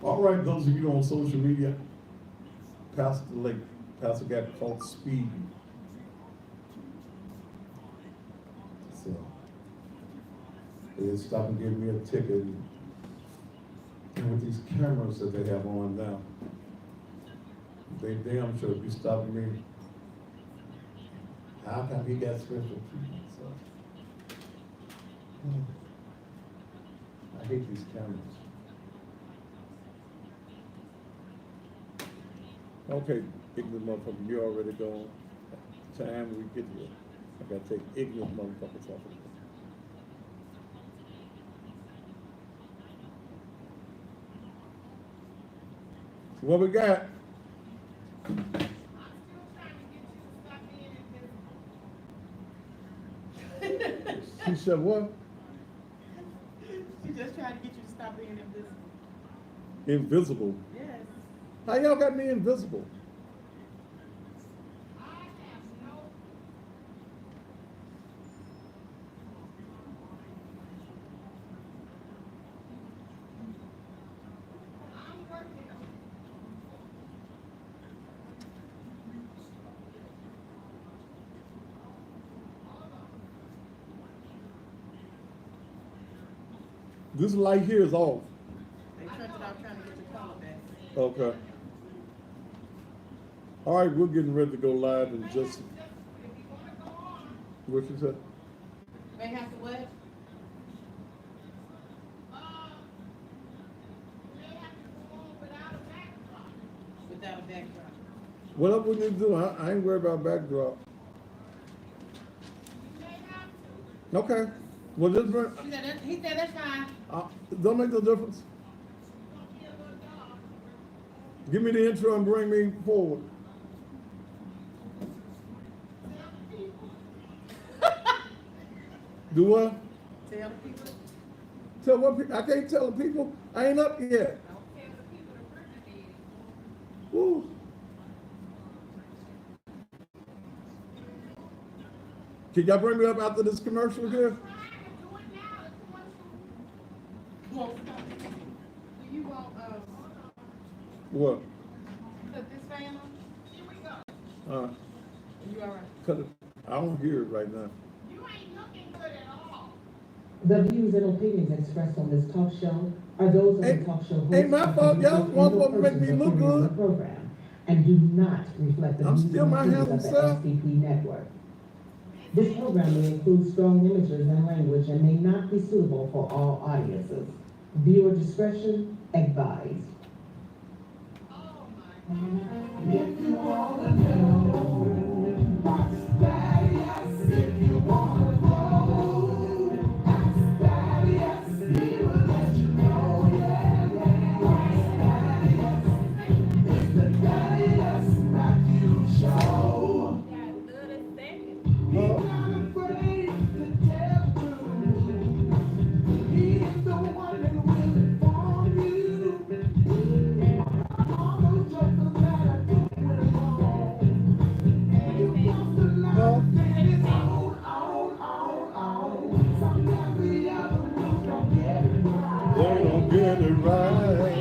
All right, those of you on social media, Pastor got caught speeding. So they stopped and gave me a ticket. And with these cameras that they have on now, they damn sure be stopping me. How come he got special treatment? So, I hate these cameras. Okay, ignorant motherfucker, you already gone. Time we get here, I gotta take ignorant motherfuckers off of it. What we got? She said what? She's just trying to get you to stop being invisible. Invisible? Yes. How y'all got me invisible? This light here is off. They turned it off trying to get your color back. Okay. All right, we're getting ready to go live in just. What you said? They have to what? Without a backdrop. Whatever we need to do, I ain't worried about backdrop. Okay. Well, this He said that's fine. don't make no difference. Give me the intro and bring me forward. Do what? Tell the people. Tell what people? I can't tell the people. I ain't up yet. Don't tell the people the person did. Woo. Can y'all bring me up after this commercial here? Do you want What? put this fan on? Here we go. Are You all right? cut it. I don't hear it right now. You ain't looking good at all. The views and opinions expressed on this talk show are those of the talk show hosts. Ain't my fault. Y'all want to make me look good. Program and do not reflect the I'm views still and my opinions of handsome the self. SCP network. This program may include strong images and language and may not be suitable for all audiences. Viewer discretion advised. Oh my. If you wanna know what's bad, yes, if you wanna know what's bad, yes, he will let you know, yeah, what's bad, yes, it's the Daddy S. Matthews Show. He's not afraid to tell the truth. He's the one that will inform you. All those jokers that are doing it wrong. You got to learn that it's on. Sometimes the other ones don't get it right. They don't get it right.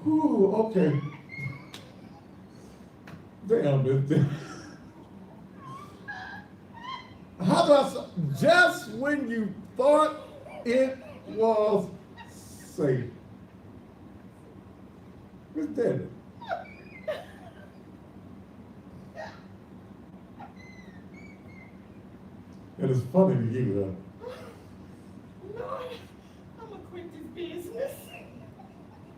Ooh, okay. Damn it. How about just when you thought it was safe? Miss Debbie. And it's funny to you, Lord, I'm gonna quit this business.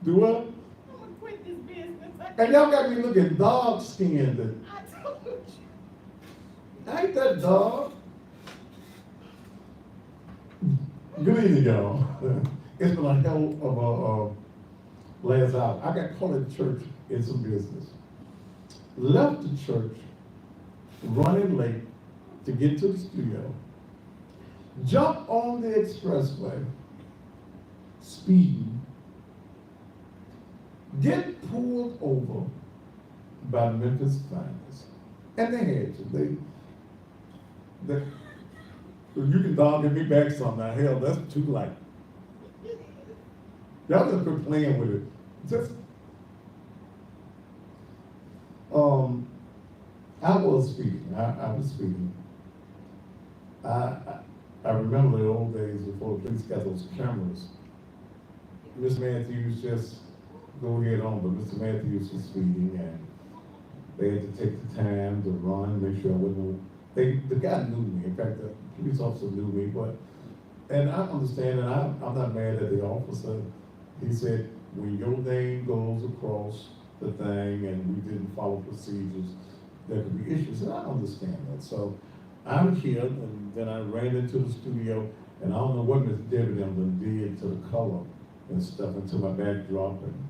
Do what? I'm gonna quit this business. And y'all got me looking dog skinned. I told you. Ain't that dog? Good evening, y'all. It's been a hell of a last hour. I got caught at church in some business. Left the church, running late to get to the studio. jump on the expressway, speeding, get pulled over by Memphis finest. And they had to. They you can dog me back some now. Hell, that's too light. Y'all just quit playing with it. Just, I was speaking. I was speaking. I remember the old days before the police got those cameras. Miss Matthews just go ahead on, but Mr. Matthews was speeding, and they had to take the time to run, make sure I wasn't. The guy knew me. In fact, the police officer knew me, and I understand, and I'm not mad at the officer. He said, when your name goes across the thing and we didn't follow procedures, there could be issues, and I understand that. So I'm here, and then I ran into the studio, and I don't know what Miss Debbie them did to the color and stuff, and to my backdrop and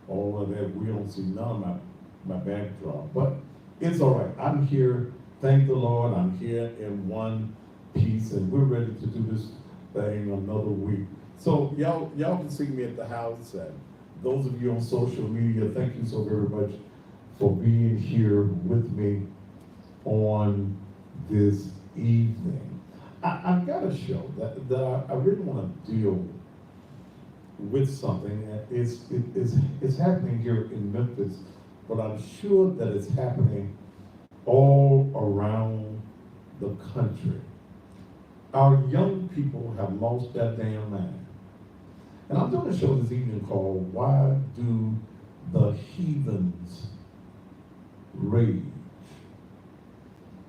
all of that. We don't see none of my backdrop, but it's all right. I'm here. Thank the Lord, I'm here in one piece, and we're ready to do this thing another week. So y'all can see me at the house, and those of you on social media, thank you so very much for being here with me on this evening. I've got a show that I really want to deal with something. It's happening here in Memphis, but I'm sure that it's happening all around the country. Our young people have lost their damn mind. And I'm doing a show this evening called Why Do the Heathens Rage?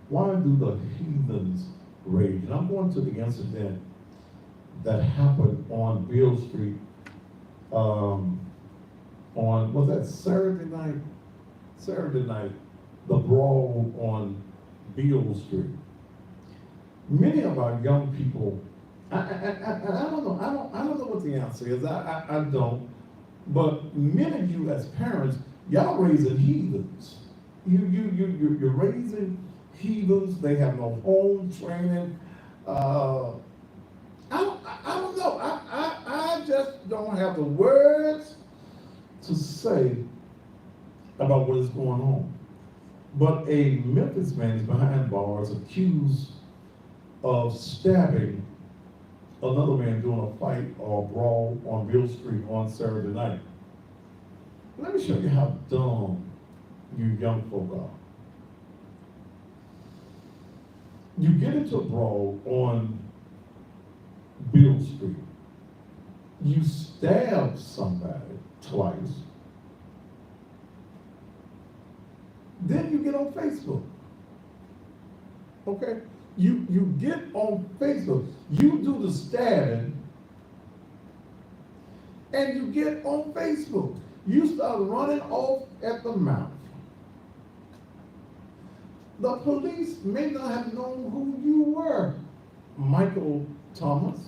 Why do the heathens rage? And I'm going to the incident that happened on Beale Street on, was that Saturday night? Saturday night. The brawl on Beale Street. Many of our young people, I don't know what the answer is. I don't. But many of you as parents, y'all raising heathens. You're raising heathens. They have no home training. I don't know. I just don't have the words to say about what is going on. But a Memphis man is behind bars accused of stabbing another man during a fight or brawl on Beale Street on Saturday night. Let me show you how dumb you young folk are. You get into a brawl on Beale Street. You stab somebody twice. Then you get on Facebook. Okay? You get on Facebook. You do the stabbing, and you get on Facebook. You start running off at the mouth. The police may not have known who you were, Michael Thomas.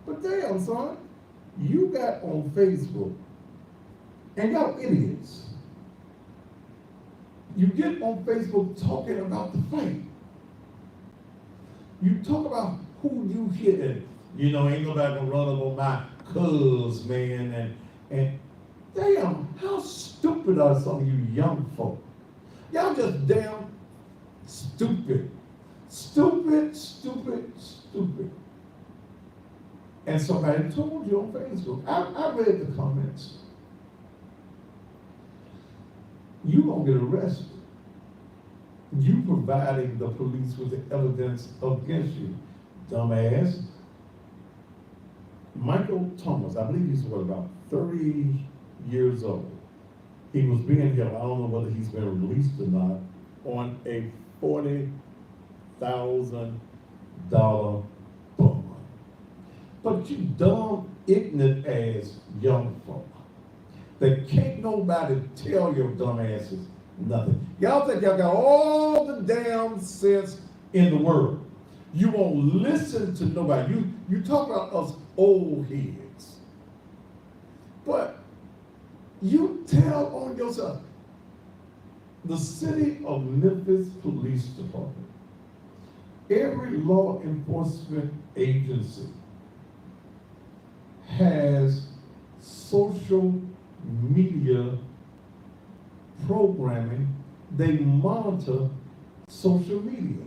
But damn, son, you got on Facebook, and y'all idiots. You get on Facebook talking about the fight. You talk about who you hit. You know, ain't nobody gonna run up on my cuz, man. And damn, how stupid are some of you young folk? Y'all just damn stupid. Stupid. And somebody told you on Facebook. I read the comments. You gonna get arrested. You providing the police with the evidence against you, dumbass. Michael Thomas, I believe he's about 30 years old. He was being held, I don't know whether he's been released or not, on a $40,000 bond. But you dumb, ignorant ass young folk that can't nobody tell your dumb asses nothing. Y'all think y'all got all the damn sense in the world. You won't listen to nobody. You talk about us old heads. But you tell on yourself. The city of Memphis Police Department Every law enforcement agency has social media programming. They monitor social media.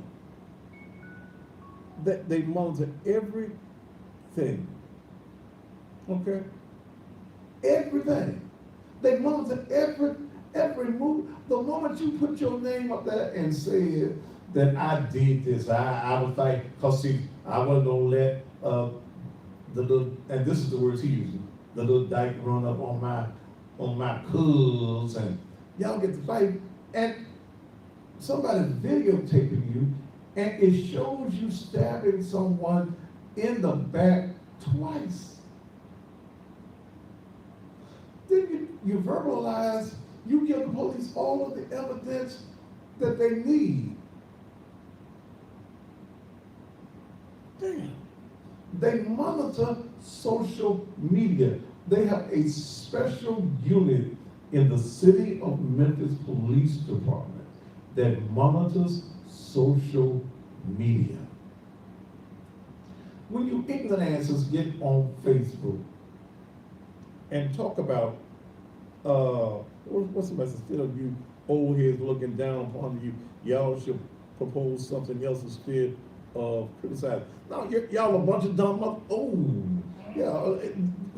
They monitor everything. Okay? Everything. They monitor every move. The moment you put your name up there and said that I did this, I was like, because see, I wasn't gonna let the little, and this is the words he uses, the little dyke run up on my cuz, and y'all get to fight, and somebody's videotaping you, and it shows you stabbing someone in the back twice. Then you verbalize, you give the police all of the evidence that they need. Damn. They monitor social media. They have a special unit in the City of Memphis Police Department that monitors social media. When you ignorant asses get on Facebook and talk about what's the message? Instead of you old heads looking down upon you, y'all should propose something else instead of criticize. No, y'all a bunch of dumb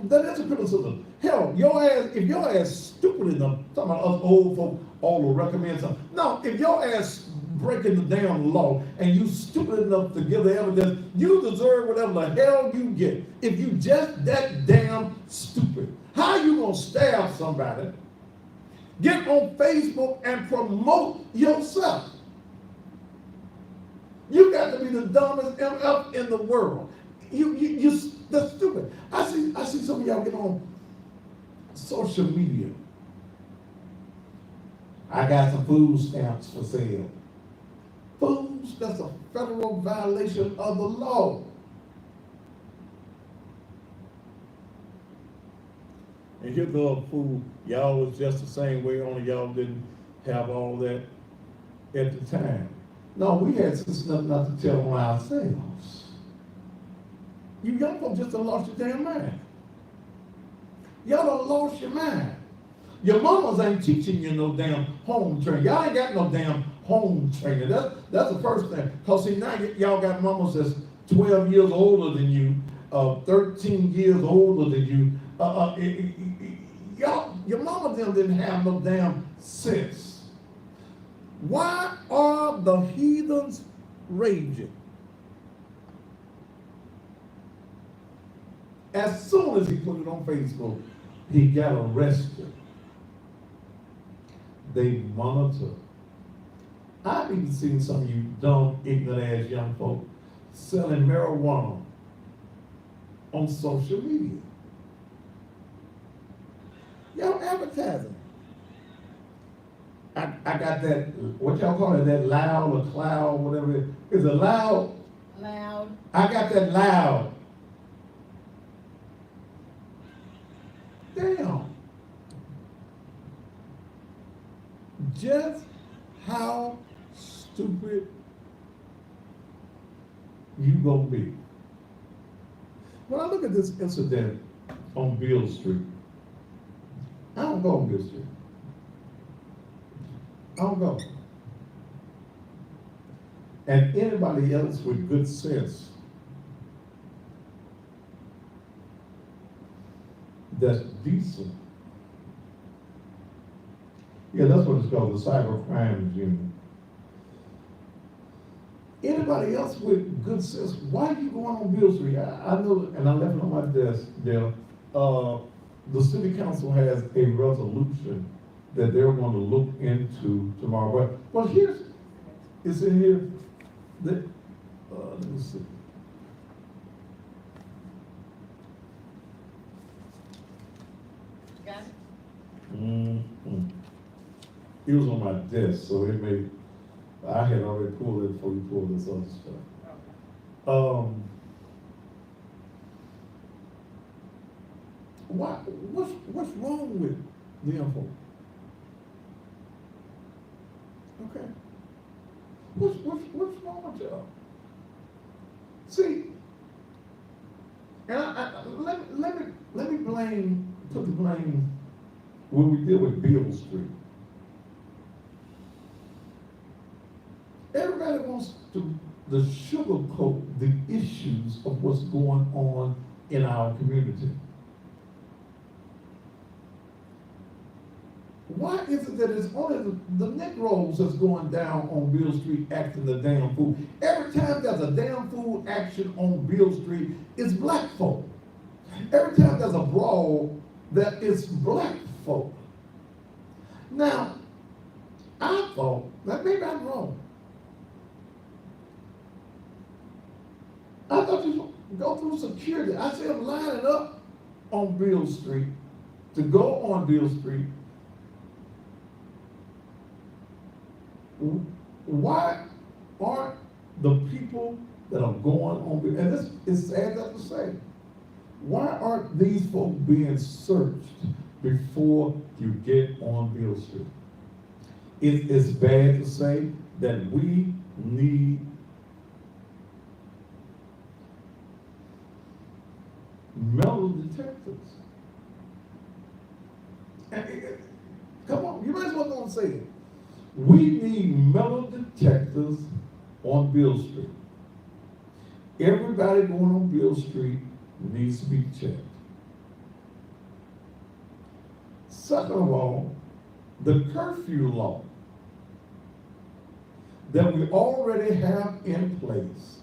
that is a criticism. Hell, your ass, if your ass stupid enough, talking about us old folk all will recommend something. No, if your ass breaking the damn law and you stupid enough to give the evidence, you deserve whatever the hell you get. If you just that damn stupid. How you gonna stab somebody, get on Facebook and promote yourself? You got to be the dumbest MF in the world. That's stupid. I see some of y'all get on social media. I got some food stamps for sale. Foods, that's a federal violation of the law. And here go a fool, y'all was just the same way, only y'all didn't have all that at the time. No, we had sense enough not to tell on ourselves. You young folks just done lost your damn mind. Y'all done lost your mind. Your mamas ain't teaching you no damn home training. Y'all ain't got no damn home training. That's the first thing. Because see, now y'all got mamas that's 12 years older than you, 13 years older than you. Your mama them didn't have no damn sense. Why are the heathens raging? As soon as he put it on Facebook, he got arrested. They monitor. I've even seen some of you dumb, ignorant ass young folk selling marijuana on social media. Y'all advertising. I got that, what y'all call it, that loud or cloud, whatever it is. Is it loud? Loud. I got that loud. Damn. Just how stupid you gonna be. When I look at this incident on Beale Street, I don't go on Beale Street. I don't go. And anybody else with good sense that's decent. Yeah, that's what it's called, the cyber crimes unit. Anybody else with good sense, why are you going on Beale Street? I know, and I left it on my desk there. The city council has a resolution that they're going to look into tomorrow. Well, it's in here. Let me see. Got it? Mm-hmm. It was on my desk, so it may, I had already pulled it before you pulled this other stuff. Okay. What's wrong with the info? Okay. What's wrong with y'all? See, and let me put the blame when we deal with Beale Street. Everybody wants to sugarcoat the issues of what's going on in our community. Why is it that it's only the Negroes that's going down on Beale Street acting the damn fool? Every time there's a damn fool action on Beale Street, it's black folk. Every time there's a brawl, that it's black folk. Now, I thought, that maybe I'm wrong. I thought you go through security. I see them lining up on Beale Street to go on Beale Street. Why aren't the people that are going on, and this is sad to say, why aren't these folks being searched before you get on Beale Street? It's bad to say that we need metal detectors. Come on, you might as well go and say it. We need metal detectors on Beale Street. Everybody going on Beale Street needs to be checked. Second of all, the curfew law that we already have in place,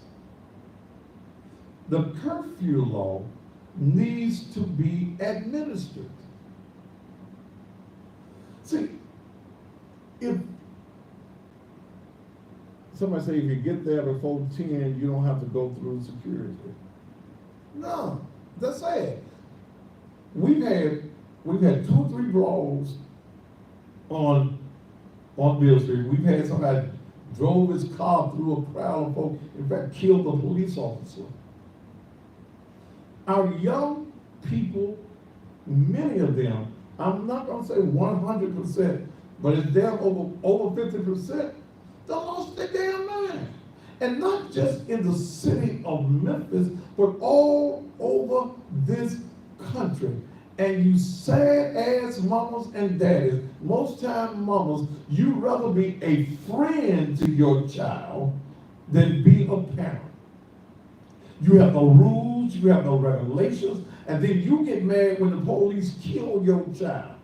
the curfew law needs to be administered. See, if somebody say if you get there before 10, you don't have to go through security. No, that's sad. We've had 2 or 3 brawls on Beale Street. We've had somebody drove his car through a crowd of folks, in fact, killed a police officer. Our young people, many of them, I'm not gonna say 100%, but it's down over 50%, they lost their damn mind. And not just in the city of Memphis, but all over this country. And you sad ass mamas and daddies, most time mamas, you rather be a friend to your child than be a parent. You have no rules, you have no regulations, and then you get mad when the police kill your child.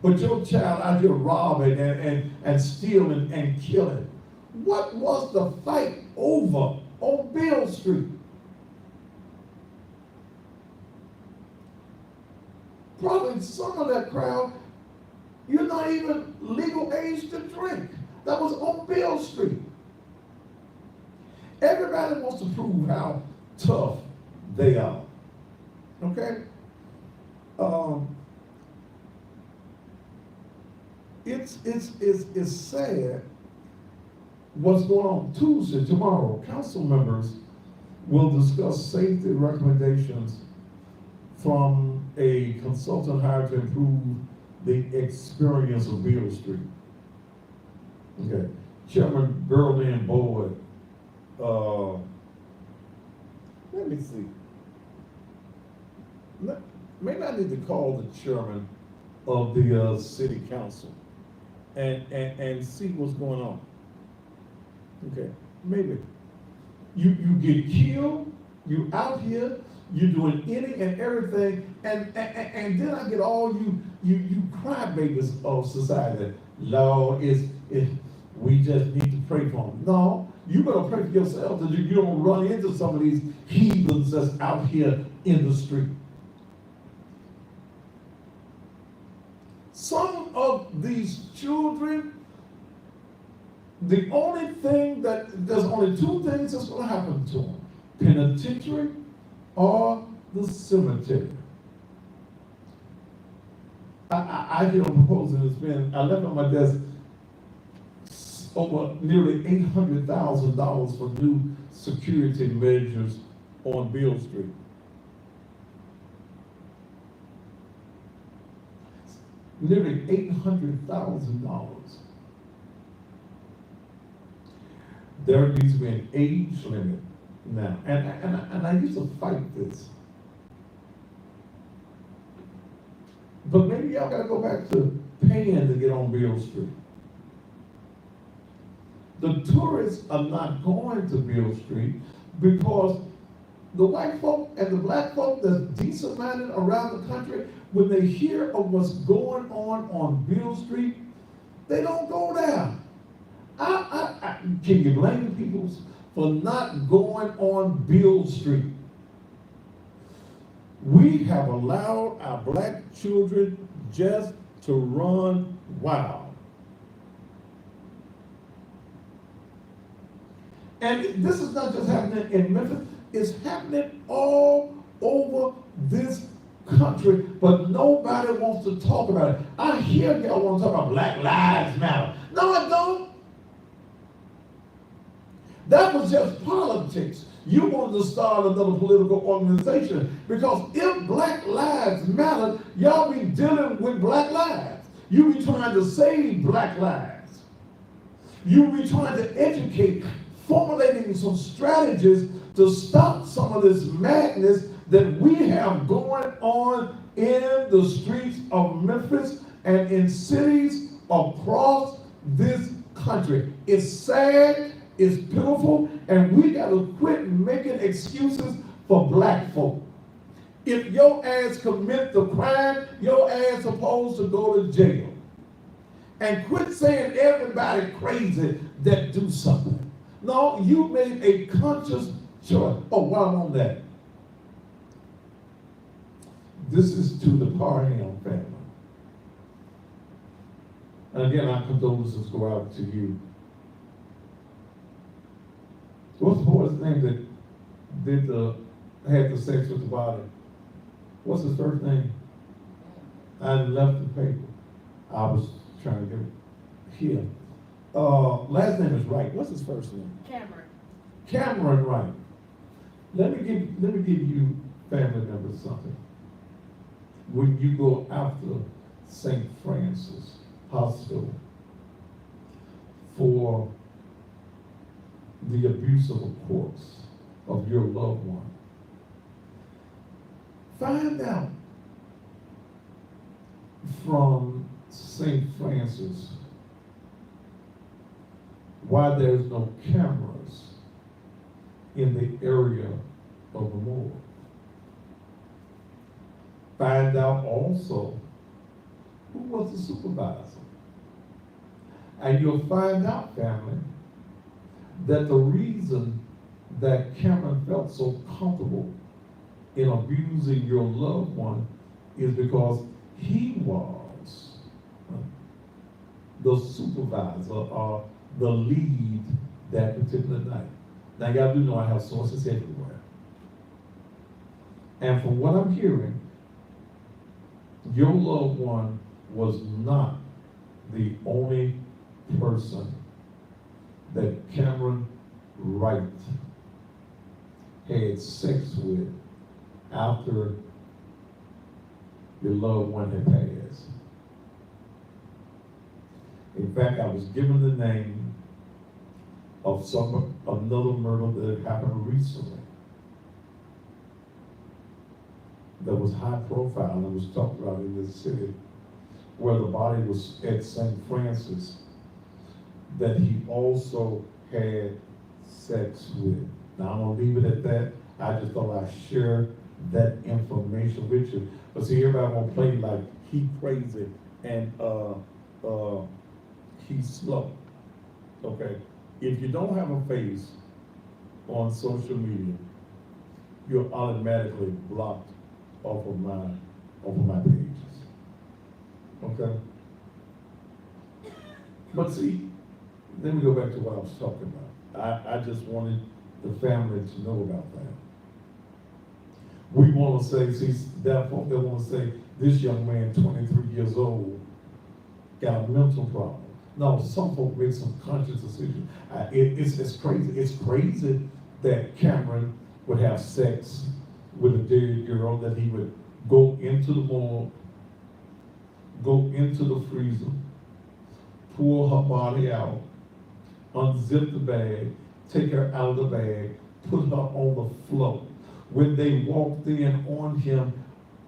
But your child out here robbing and stealing and killing. What was the fight over on Beale Street? Probably some of that crowd, you're not even legal age to drink. That was on Beale Street. Everybody wants to prove how tough they are. Okay? It's sad what's going on Tuesday, tomorrow. Council members will discuss safety recommendations from a consultant hired to improve the experience of Beale Street. Okay. Chairman Berlin Boyd, let me see. Maybe I need to call the chairman of the city council and see what's going on. Okay, maybe. You get killed, you out here, you're doing any and everything, and then I get all you crybabies of society. Lord, we just need to pray for them. No, you better pray for yourself that you don't run into some of these heathens that's out here in the street. Some of these children, there's only 2 things that's going to happen to them: penitentiary or the cemetery. I get a proposal I left on my desk over nearly $800,000 for new security measures on Beale Street. Nearly $800,000. There needs to be an age limit now. And I used to fight this. But maybe y'all gotta go back to paying to get on Beale Street. The tourists are not going to Beale Street because the white folk and the black folk that's decent-minded around the country, when they hear of what's going on Beale Street, they don't go there. Can you blame the people for not going on Beale Street? We have allowed our black children just to run wild. And this is not just happening in Memphis, it's happening all over this country, but nobody wants to talk about it. I hear y'all want to talk about Black Lives Matter. No, I don't. That was just politics. You wanted to start another political organization because if Black Lives Matter, y'all be dealing with Black lives. You be trying to save Black lives. You be trying to educate, formulating some strategies to stop some of this madness that we have going on in the streets of Memphis and in cities across this country. It's sad, it's pitiful, and we gotta quit making excuses for black folk. If your ass commit the crime, your ass supposed to go to jail. And quit saying everybody crazy that do something. No, you made a conscious choice. Oh, while I'm on that, this is to the Parental family. And again, our condolences go out to you. What's the boy's name that had the sex with the body? What's his first name? I left the paper. I was trying to get it here. Last name is Wright. What's his first name? Cameron Wright. Let me give you family members something. When you go after St. Francis Hospital for the abuse of a corpse of your loved one, find out from St. Francis why there's no cameras in the area of the morgue. Find out also who was the supervisor. And you'll find out, family, that the reason that Cameron felt so comfortable in abusing your loved one is because he was the supervisor or the lead that particular night. Now, y'all do know I have sources everywhere. And from what I'm hearing, your loved one was not the only person that Cameron Wright had sex with after your loved one had passed. In fact, I was given the name of another murder that had happened recently that was high profile and was talked about in this city, where the body was at St. Francis, that he also had sex with. Now I'm gonna leave it at that. I just thought I'd share that information with you. But see, everybody gonna play like he crazy and he's slow. Okay? If you don't have a face on social media, you're automatically blocked off of my pages. Okay? But see, let me go back to what I was talking about. I just wanted the family to know about that. We want to say, see, that folk that want to say, this young man, 23 years old, got a mental problem. No, some folk make some conscious decisions. It's crazy. It's crazy that Cameron would have sex with a dead girl, that he would go into the morgue, go into the freezer, pull her body out, unzip the bag, take her out of the bag, put her on the floor. When they walked in on him,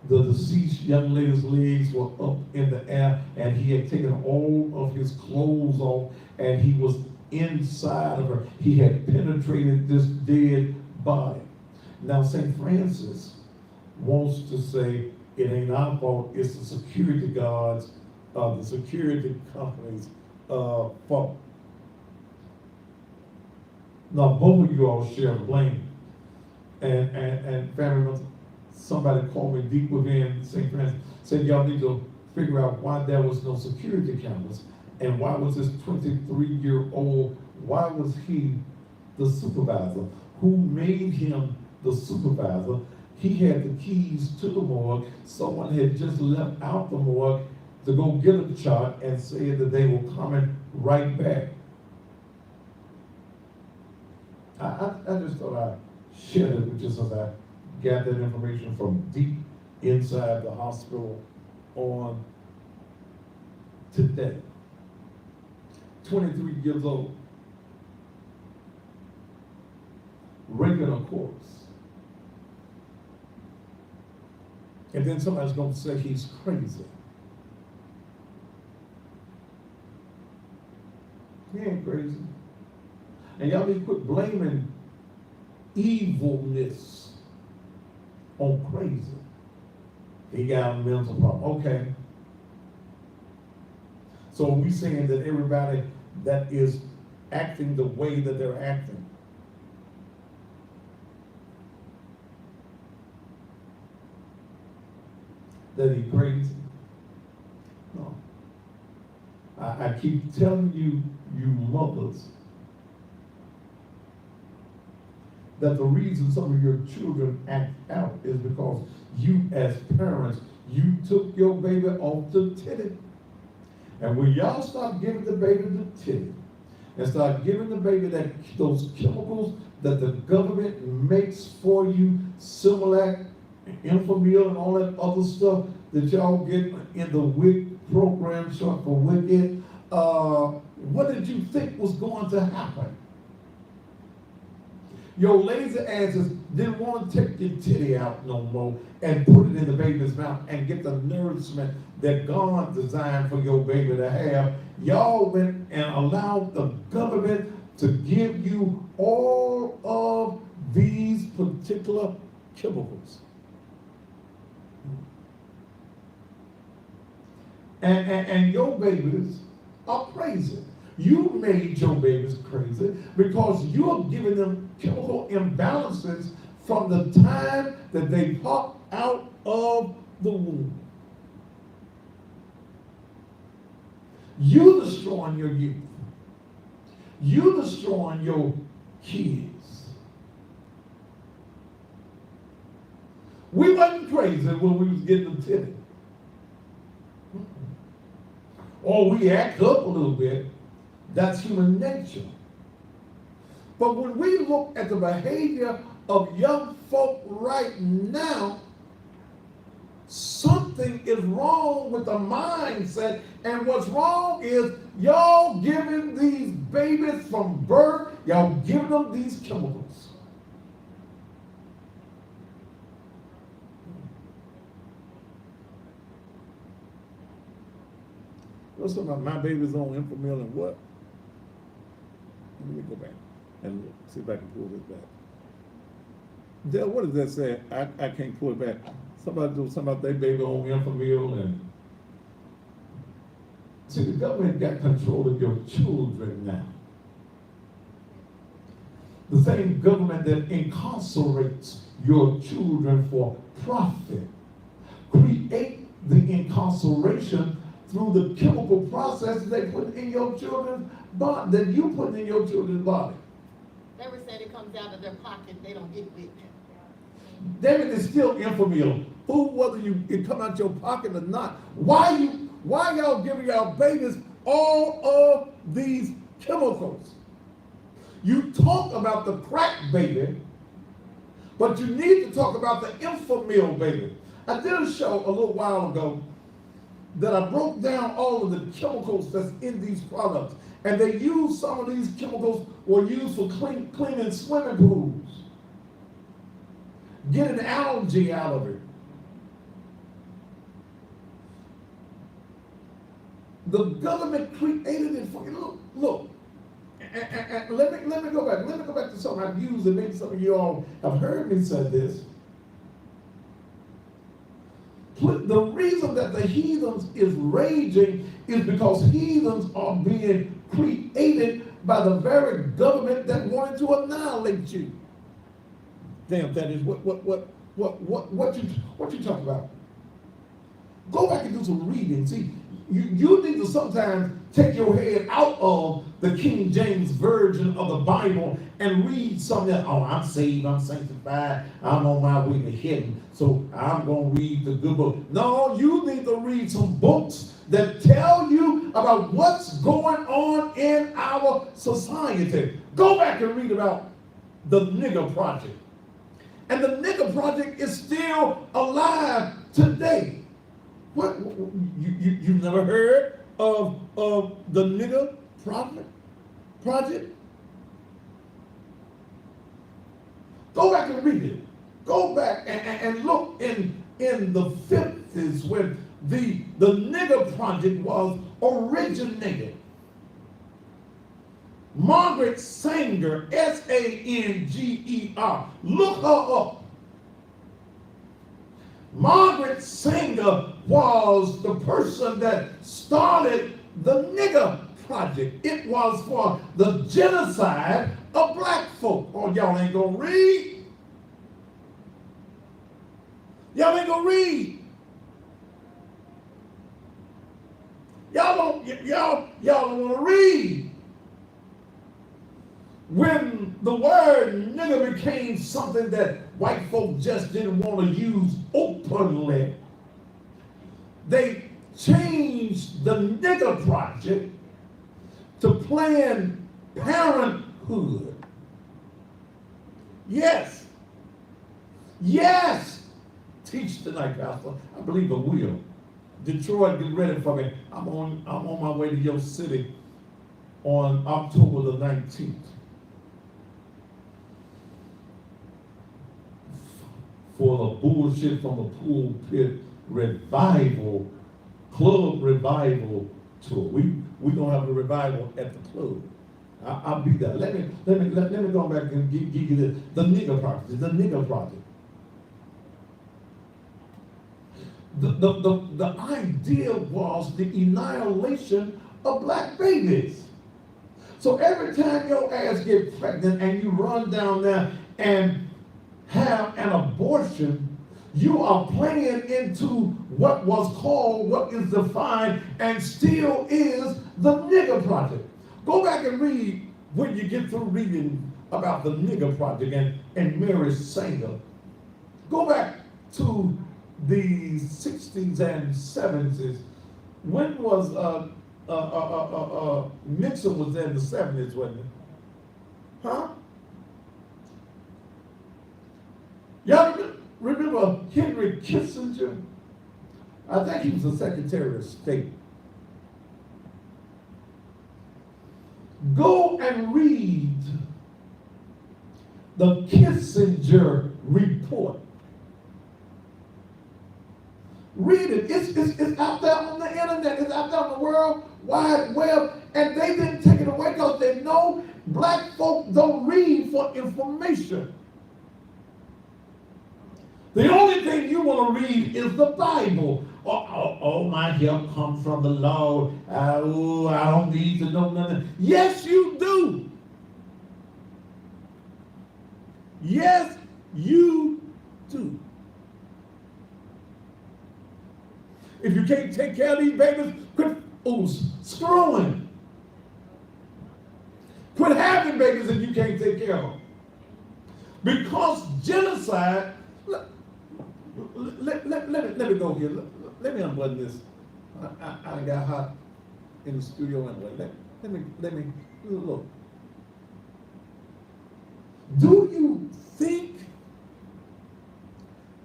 the deceased young lady's legs were up in the air, and he had taken all of his clothes off, and he was inside of her. He had penetrated this dead body. Now, St. Francis wants to say it ain't our fault, it's the security guards, the security company's fault. Now, both of you all share blame. And family members, somebody called me deep within St. Francis, said y'all need to figure out why there was no security cameras, and why was this 23-year-old, why was he the supervisor? Who made him the supervisor? He had the keys to the morgue. Someone had just left out the morgue to go get a chart and said that they were coming right back. I just thought I'd share it with you since I gathered information from deep inside the hospital on today. 23 years old, raping a corpse. And then somebody's going to say he's crazy. He ain't crazy. And y'all need to quit blaming evilness on crazy. He got a mental problem. Okay. So are we saying that everybody that is acting the way that they're acting, that he crazy? No. I keep telling you, you mothers, that the reason some of your children act out is because you as parents, you took your baby off the titty. And when y'all start giving the baby the titty, and start giving the baby those chemicals that the government makes for you, Similac, Infamil, and all that other stuff that y'all get in the WIC program, short for Wicked, what did you think was going to happen? Your lazy asses didn't want to take your titty out no more and put it in the baby's mouth and get the nourishment that God designed for your baby to have. Y'all went and allowed the government to give you all of these particular chemicals. And your babies are crazy. You made your babies crazy because you're giving them chemical imbalances from the time that they pop out of the womb. You're destroying your youth. You're destroying your kids. We wasn't crazy when we was getting the titty. Or we act up a little bit. That's human nature. But when we look at the behavior of young folk right now, something is wrong with the mindset. And what's wrong is y'all giving these babies from birth, y'all giving them these chemicals. What's about my baby's on Infamil and what? Let me go back and look, see if I can pull this back. Dale, what does that say? I can't pull it back. Somebody do something about their baby on Infamil and see, the government got control of your children now. The same government that incarcerates your children for profit create the incarceration through the chemical process they put in your children's body, that you put in your children's body. Never said it comes out of their pocket, they don't get with it. David is still Infamil. Fool, whether it come out your pocket or not. Why y'all giving y'all babies all of these chemicals? You talk about the crack baby, but you need to talk about the Infamil baby. I did a show a little while ago that I broke down all of the chemicals that's in these products. And they use some of these chemicals were used for cleaning swimming pools, getting algae out of it. The government created it for you. Look. And let me go back. Let me go back to something I've used, and maybe some of you all have heard me say this. The reason that the heathens is raging is because heathens are being created by the very government that wanted to annihilate you. Damn, that is what you talking about? Go back and do some reading. See, you need to sometimes take your head out of the King James Version of the Bible and read something that, oh, I'm saved, I'm sanctified, I'm on my way to heaven, so I'm going to read the good book. No, you need to read some books that tell you about what's going on in our society. Go back and read about the Negro Project. And the Negro Project is still alive today. What, you've never heard of the Negro Project? Go back and read it. Go back and look in the 50s when the Negro Project was originated. Margaret Sanger, Sanger, look her up. Margaret Sanger was the person that started the Negro Project. It was for the genocide of black folk. Oh, y'all ain't gonna read. Y'all ain't gonna read. Y'all don't wanna read. When the word nigger became something that white folk just didn't want to use openly, they changed the Negro Project to Planned Parenthood. Yes. Yes. Teach tonight, Pastor. I believe I will. Detroit, get ready for me. I'm on my way to your city on October the 19th. For the bullshit from the pulpit revival, club revival tour. We gonna have a revival at the club. I'll be there. Let me go back and give you the Negro Project. The Negro Project. The idea was the annihilation of black babies. So every time your ass get pregnant and you run down there and have an abortion, you are playing into what was called, what is defined, and still is the Negro Project. Go back and read when you get through reading about the Negro Project and Mary Sanger. Go back to the 60s and 70s. When was Nixon was in the 70s, wasn't it? Huh? Y'all remember Henry Kissinger? I think he was the Secretary of State. Go and read the Kissinger report. Read it. It's out there on the internet. It's out there on the World Wide Web. And they didn't take it away because they know black folk don't read for information. The only thing you want to read is the Bible. Oh, my help comes from the Lord. I don't need to know nothing. Yes, you do. Yes, you do. If you can't take care of these babies, quit screwing. Quit having babies if you can't take care of them. Because genocide. Let me go here. Let me unbutton this. I got hot in the studio anyway. Let me look. Do you think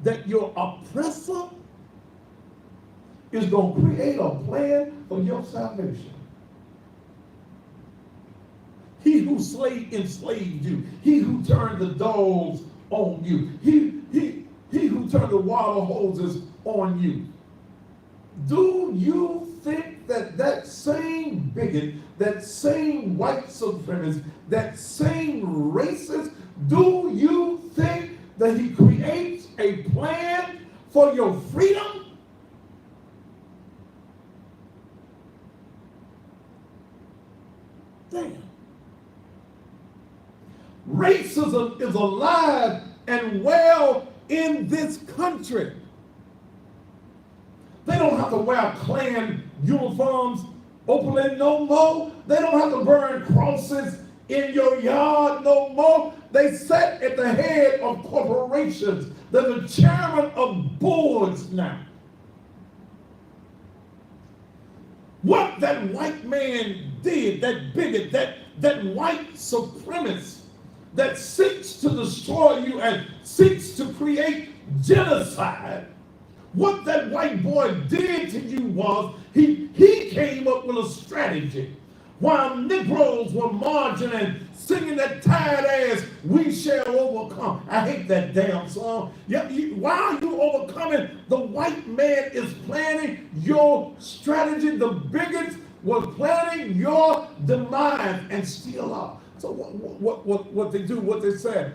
that your oppressor is going to create a plan for your salvation? who enslaved you, he who turned the dogs on you, he who turned the water hoses on you. Do you think that that same bigot, that same white supremacist, that same racist, do you think that he creates a plan for your freedom? Damn. Racism is alive and well in this country. They don't have to wear Klan uniforms openly no more. They don't have to burn crosses in your yard no more. They sit at the head of corporations. They're the chairman of boards now. What that white man did, that bigot, that white supremacist that seeks to destroy you and seeks to create genocide, what that white boy did to you was he came up with a strategy. While Negroes were marching and singing that tired ass, "We shall overcome." I hate that damn song. While you overcoming, the white man is planning your strategy. The bigots were planning your demise and still are. So what they do, what they say,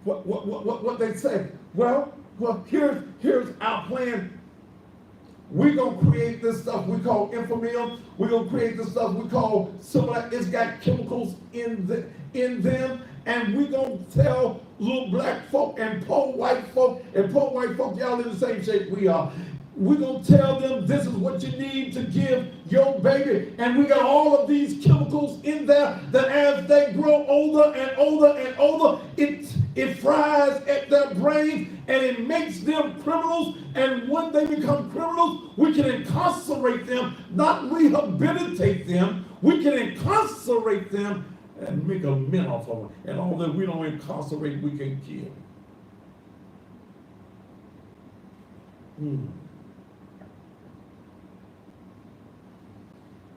what they say. Well, here's our plan. We're going to create this stuff we call infamil. We're going to create this stuff we call similar. It's got chemicals in them. And we're going to tell little black folk and poor white folk, y'all in the same shape we are. We're going to tell them this is what you need to give your baby. And we got all of these chemicals in there that as they grow older and older and older, it fries at their brains and it makes them criminals. And when they become criminals, we can incarcerate them, not rehabilitate them. We can incarcerate them and make a men off of them. And all that we don't incarcerate, we can kill.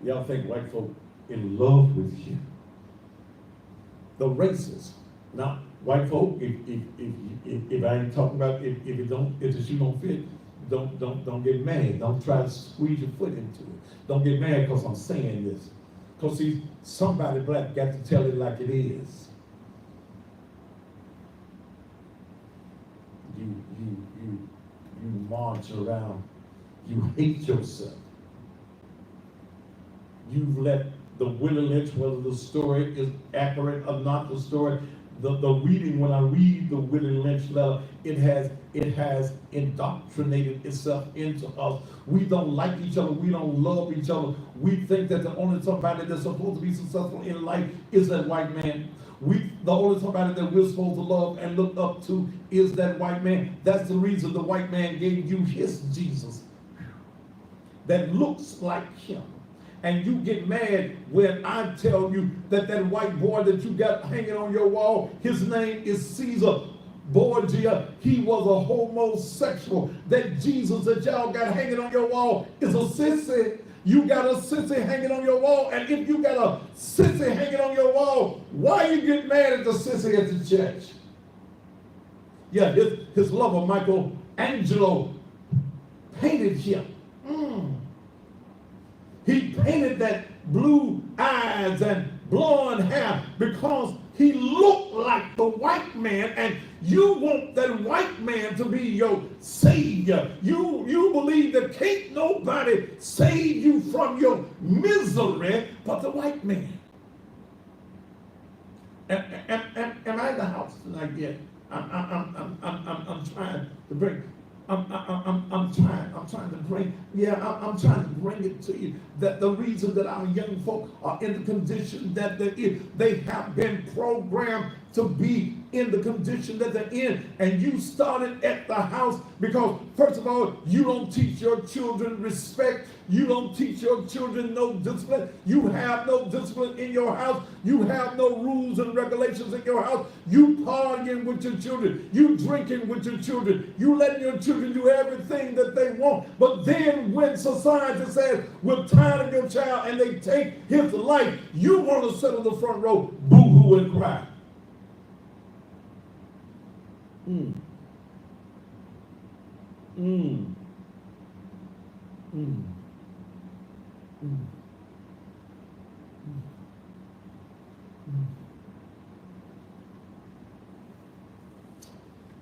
Y'all think white folk in love with you? The racists. Now, white folk, if I ain't talking about if the shoe don't fit, don't get mad. Don't try to squeeze your foot into it. Don't get mad because I'm saying this. Because see, somebody black got to tell it like it is. You march around. You hate yourself. You've let the Willie Lynch, whether the story is accurate or not the story, the reading, when I read the Willie Lynch letter, it has indoctrinated itself into us. We don't like each other. We don't love each other. We think that the only somebody that's supposed to be successful in life is that white man. The only somebody that we're supposed to love and look up to is that white man. That's the reason the white man gave you his Jesus that looks like him. And you get mad when I tell you that white boy that you got hanging on your wall, his name is Caesar Borgia. He was a homosexual. That Jesus that y'all got hanging on your wall is a sissy. You got a sissy hanging on your wall. And if you got a sissy hanging on your wall, why you get mad at the sissy at the church? Yeah, his lover, Michelangelo, painted him. He painted that blue eyes and blonde hair because he looked like the white man, and you want that white man to be your savior. You believe that can't nobody save you from your misery but the white man. Am I in the house tonight yet? I'm trying to bring. I'm trying to bring it to you that the reason that our young folk are in the condition that they have been programmed to be in the condition that they're in. And you started at the house because, first of all, you don't teach your children respect. You don't teach your children no discipline. You have no discipline in your house. You have no rules and regulations in your house. You partying with your children. You drinking with your children. You letting your children do everything that they want. But then when society says, we're tired of your child, and they take his life, you want to sit on the front row, boo-hoo and cry. Mm. Mm. Mm. Mm. Mm.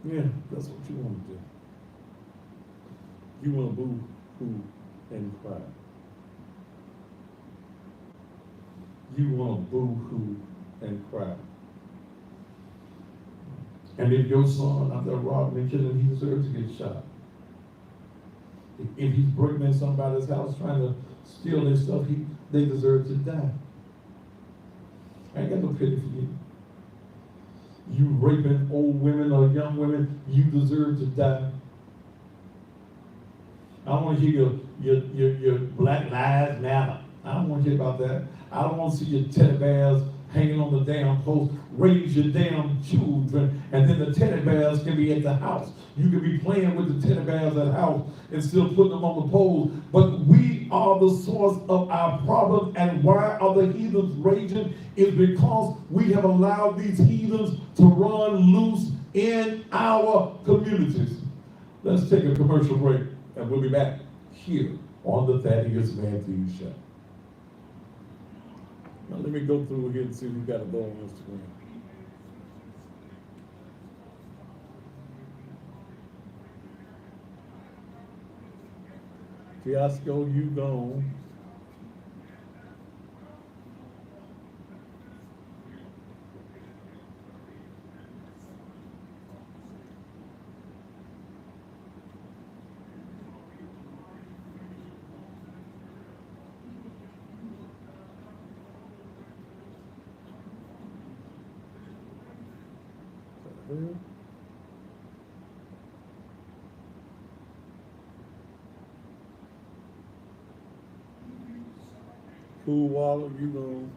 Yeah, that's what you want to do. You want to boo-hoo and cry. You want to boo-hoo and cry. And if your son out there robbing and killing, he deserves to get shot. If he's breaking in somebody's house trying to steal their stuff, they deserve to die. I ain't got no pity for you. You raping old women or young women, you deserve to die. I don't want to hear your Black Lives Matter. I don't want to hear about that. I don't want to see your teddy bears hanging on the damn post. Raise your damn children, and then the teddy bears can be at the house. You can be playing with the teddy bears at the house and still putting them on the poles. But we are the source of our problems, and why are the heathens raging? Is because we have allowed these heathens to run loose in our communities. Let's take a commercial break, and we'll be back here on the Thaddeus Matthews Show. Now let me go through here and see who got to go on Instagram. Fiasco, you gone. Cool Waller, you gone.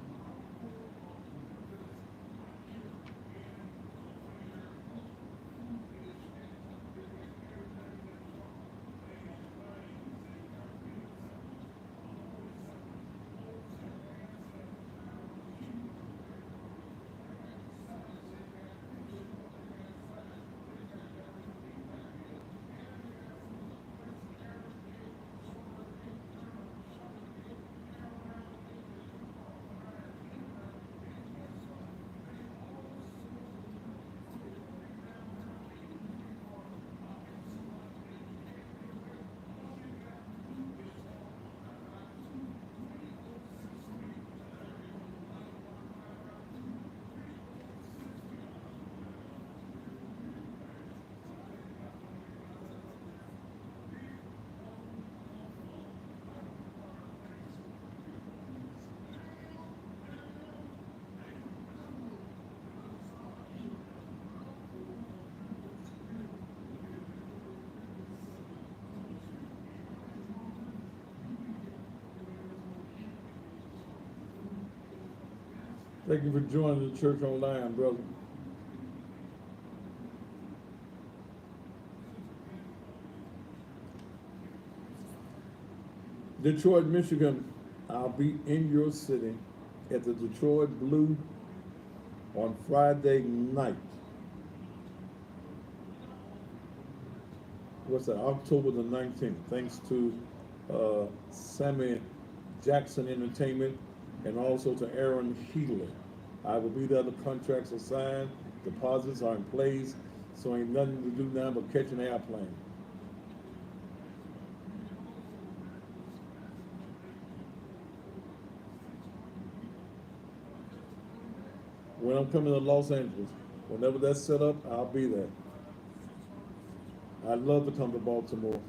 Thank you for joining the church online, brother. Detroit, Michigan, I'll be in your city at the Detroit Blue on Friday night. What's that? October the 19th. Thanks to Sammy Jackson Entertainment and also to Aaron Healy. I will be there. The contracts are signed. Deposits are in place. So ain't nothing to do now but catch an airplane. When I'm coming to Los Angeles, whenever that's set up, I'll be there. I'd love to come to Baltimore.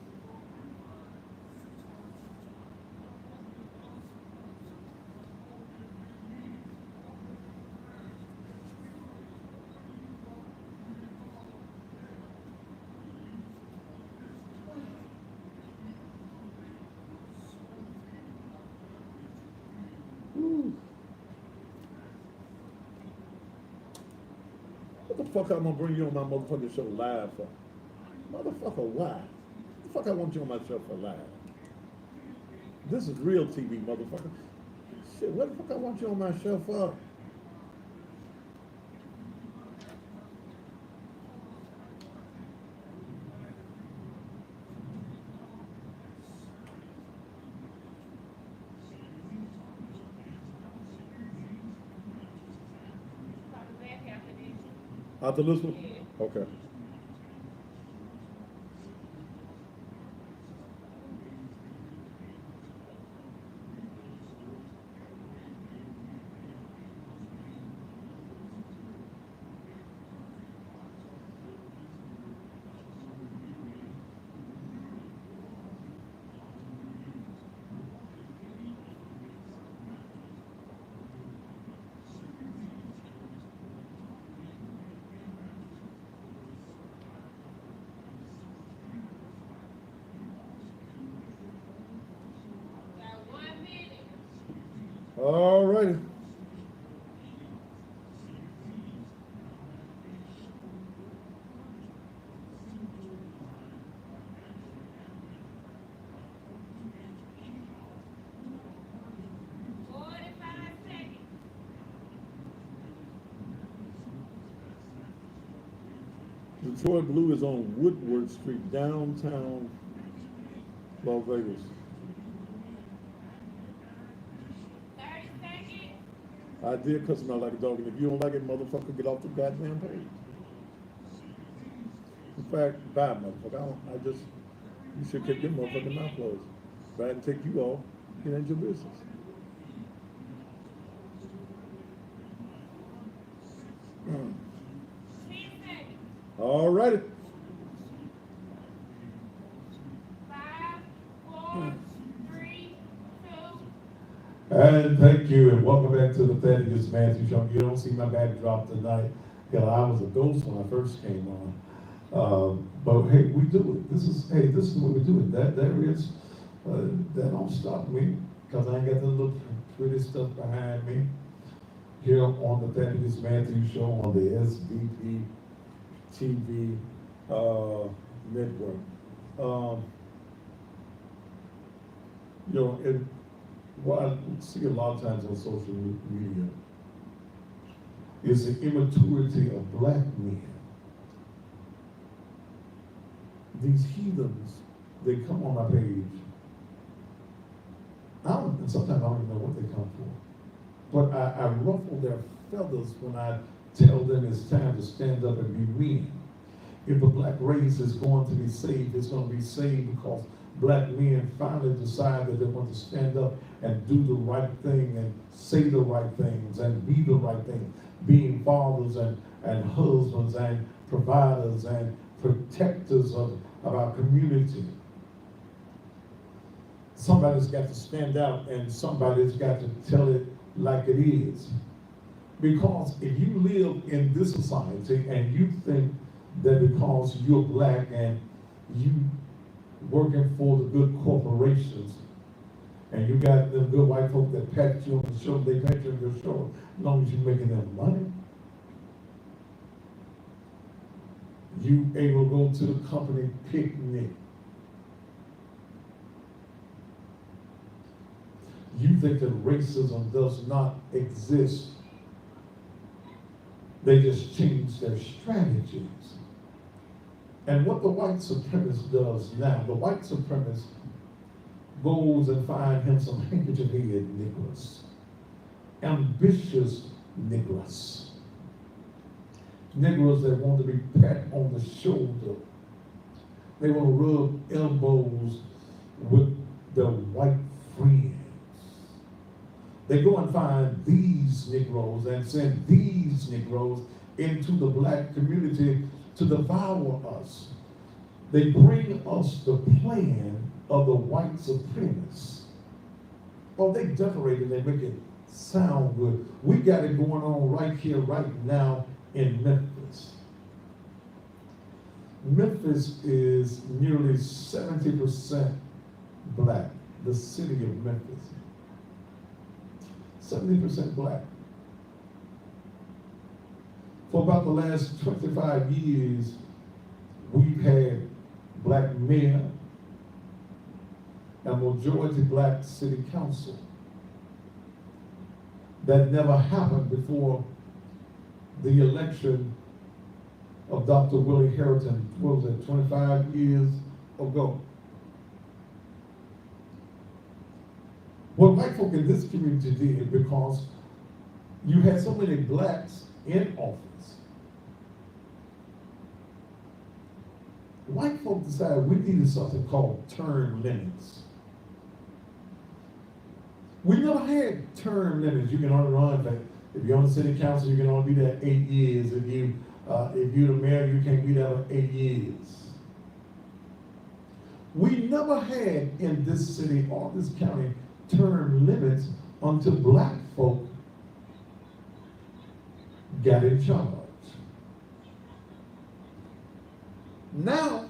What the fuck I'm gonna bring you on my motherfucking show live for? Motherfucker, why? What the fuck I want you on my show for live? This is real TV, motherfucker. Shit, what the fuck I want you on my show for? After this one? Okay. All righty. Detroit Blue is on Woodward Street, downtown Las Vegas. 30 seconds. I did cuss him out like a dog, and if you don't like it, motherfucker, get off the goddamn page. In fact, bye, motherfucker. You should keep your motherfucking mouth closed. If I had to take you off, it ain't your business. All righty. 5, 4, 3, 2. And thank you, and welcome back to the Thaddeus Matthews Show. You don't see my backdrop tonight. Hell, I was a ghost when I first came on. But hey, we do it. This is what we do it. That don't stop me, because I ain't got the little pretty stuff behind me. Here on the Thaddeus Matthews Show on the SVP TV network. And what I see a lot of times on social media is the immaturity of black men. These heathens, they come on my page. And sometimes I don't even know what they come for. But I ruffle their feathers when I tell them it's time to stand up and be men. If the black race is going to be saved, it's going to be saved because black men finally decide that they want to stand up and do the right thing and say the right things and be the right thing, being fathers and husbands and providers and protectors of our community. Somebody's got to stand out and somebody's got to tell it like it is. Because if you live in this society and you think that because you're black and you working for the good corporations and you got them good white folk that pat you on the shoulder, they pat you on your shoulder as long as you're making them money. You able to go to the company picnic. You think that racism does not exist. They just change their strategies. And what the white supremacist does now, the white supremacist goes and finds him some handkerchief-head Negroes, ambitious Negroes, Negroes that want to be pat on the shoulder. They want to rub elbows with their white friends. They go and find these Negroes and send these Negroes into the black community to devour us. They bring us the plan of the white supremacists. Oh, they decorate it, they make it sound good. We got it going on right here, right now in Memphis. Memphis is nearly 70% black, the city of Memphis. 70% black. For about the last 25 years, we've had black mayor and majority black city council. That never happened before the election of Dr. Willie Harrington, what was it, 25 years ago. What white folk in this community did, because you had so many blacks in office, white folk decided we needed something called term limits. We never had term limits. You can only run, but if you're on the city council, you can only be there 8 years. If you're the mayor, you can't be there for 8 years. We never had in this city or this county term limits until black folk got in charge. Now,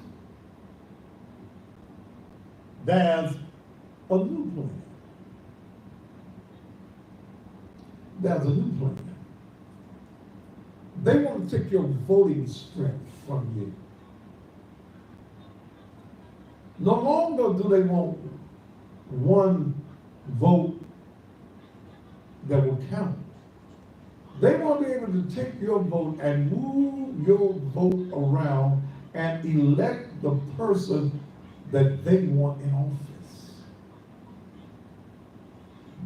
there's a new plan. There's a new plan. They want to take your voting strength from you. No longer do they want one vote that will count. They want to be able to take your vote and move your vote around and elect the person that they want in office.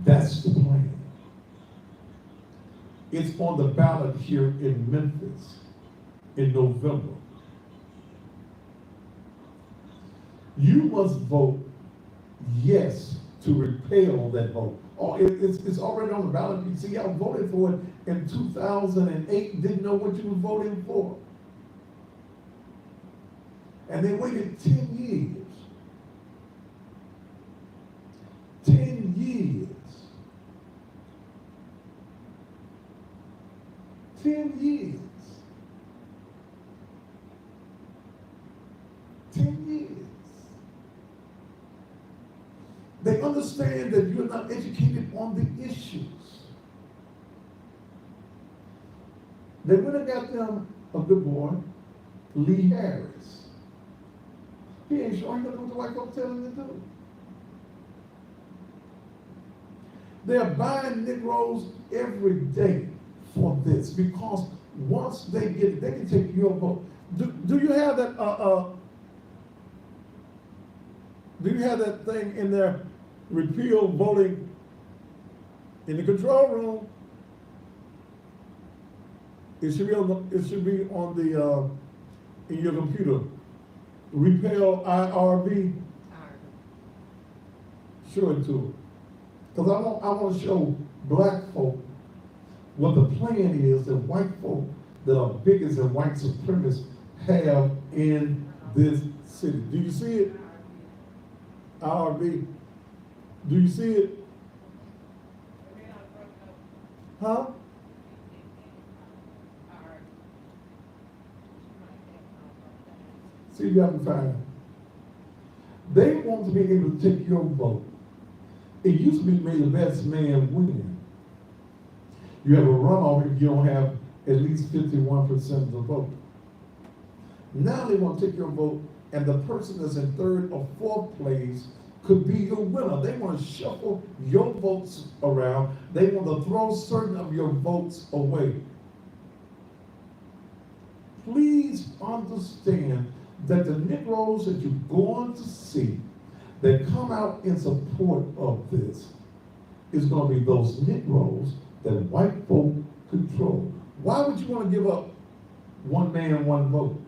That's the plan. It's on the ballot here in Memphis in November. You must vote yes to repeal that vote. Oh, it's already on the ballot. You see, y'all voted for it in 2008, didn't know what you were voting for. And they waited 10 years. 10 years. 10 years. 10 years. They understand that you're not educated on the issues. They went and got them a good boy, Lee Harris. He ain't sure he gonna do what the white folks tell him to do. They're buying Negroes every day for this, because once they get it, they can take your vote. Do you have that do you have that thing in there, repeal voting in the control room? It should be on the in your computer. Repeal IRB. Show it to them. Because I want to show black folk what the plan is that white folk that are biggest and white supremacists have in this city. Do you see it? IRB. Do you see it? Huh? See if you can find it. They want to be able to take your vote. It used to be made the best man win. You have a runoff if you don't have at least 51% of the vote. Now they want to take your vote, and the person that's in third or fourth place could be your winner. They want to shuffle your votes around. They want to throw certain of your votes away. Please understand that the Negroes that you're going to see that come out in support of this is going to be those Negroes that white folk control. Why would you want to give up one man, one vote?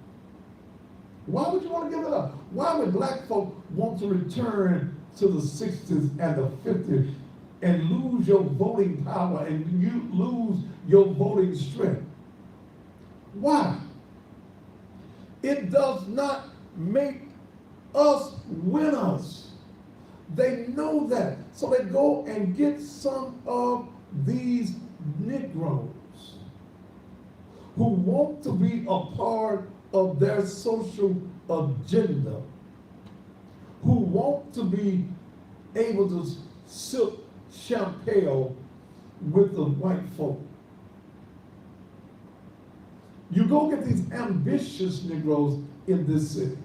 Why would you want to give it up? Why would black folk want to return to the 60s and the 50s and lose your voting power and you lose your voting strength? Why? It does not make us winners. They know that. So they go and get some of these Negroes who want to be a part of their social agenda, who want to be able to sip champagne with the white folk. You go get these ambitious Negroes in this city.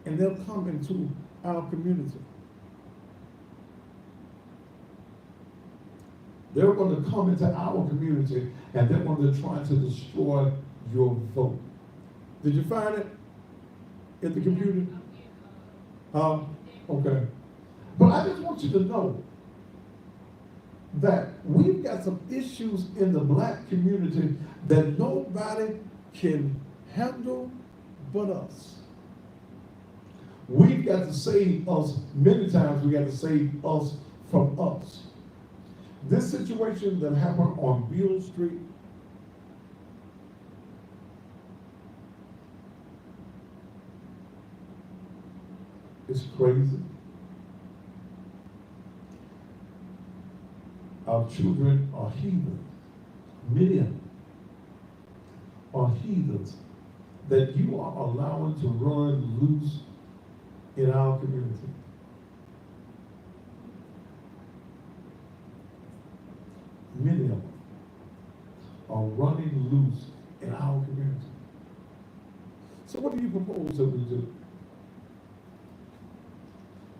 And they'll come into our community. They're going to come into our community and they're going to try to destroy your vote. Did you find it in the computer? Okay. But I just want you to know that we've got some issues in the black community that nobody can handle but us. We've got to save us. Many times we got to save us from us. This situation that happened on Beale Street, is crazy. Our children are heathens. Many of them are heathens that you are allowing to run loose in our community. Many of them are running loose in our community. So what do you propose that we do?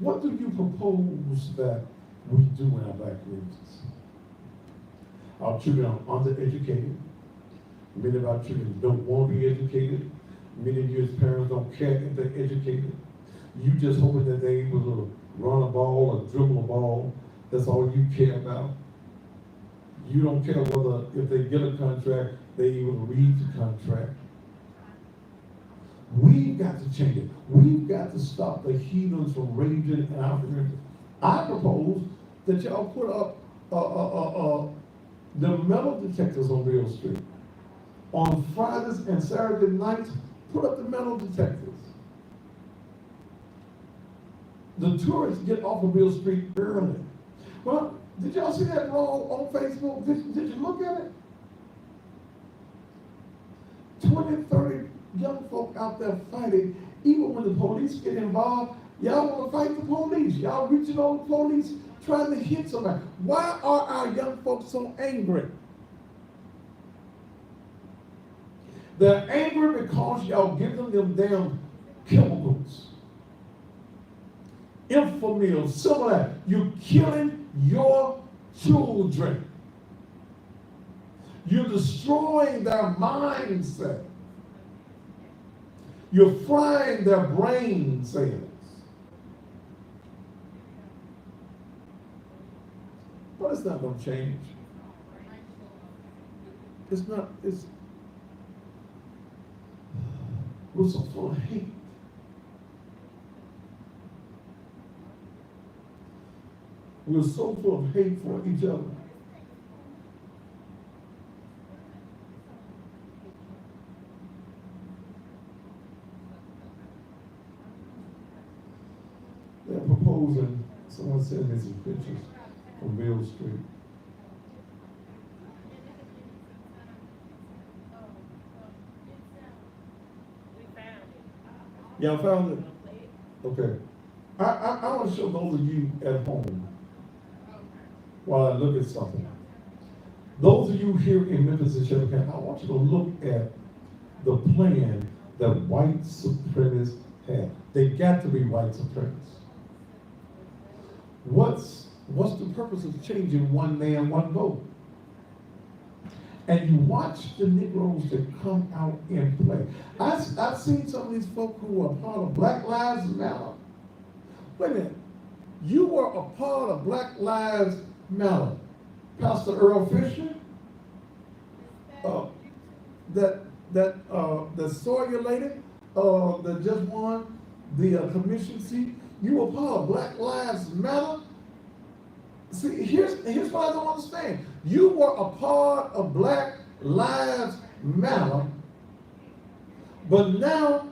What do you propose that we do in our black communities? Our children are undereducated. Many of our children don't want to be educated. Many of you as parents don't care if they're educated. You just hoping that they're able to run a ball or dribble a ball. That's all you care about. You don't care whether if they get a contract, they're able to read the contract. We've got to change it. We've got to stop the heathens from raging in our community. I propose that y'all put up the metal detectors on Beale Street. On Fridays and Saturday nights, put up the metal detectors. The tourists get off of Beale Street early. Well, did y'all see that brawl on Facebook? Did you look at it? 20, 30 young folk out there fighting. Even when the police get involved, y'all want to fight the police. Y'all reaching on the police, trying to hit somebody. Why are our young folks so angry? They're angry because y'all giving them damn chemicals. Infamil, similar. You're killing your children. You're destroying their mindset. You're frying their brain cells. But it's not going to change. It's not, we're so full of hate. We're so full of hate for each other. They're proposing, someone sent me some pictures from Beale Street. Y'all found it? Okay. I want to show those of you at home while I look at something. Those of you here in Memphis and Shelby County, I want you to look at the plan that white supremacists have. They got to be white supremacists. What's the purpose of changing one man, one vote? And you watch the Negroes that come out and play. I've seen some of these folk who are part of Black Lives Matter. Wait a minute. You were a part of Black Lives Matter. Pastor Earl Fisher, the Sawyer lady, that just won the commission seat. You were part of Black Lives Matter. See, here's what I don't understand. You were a part of Black Lives Matter, but now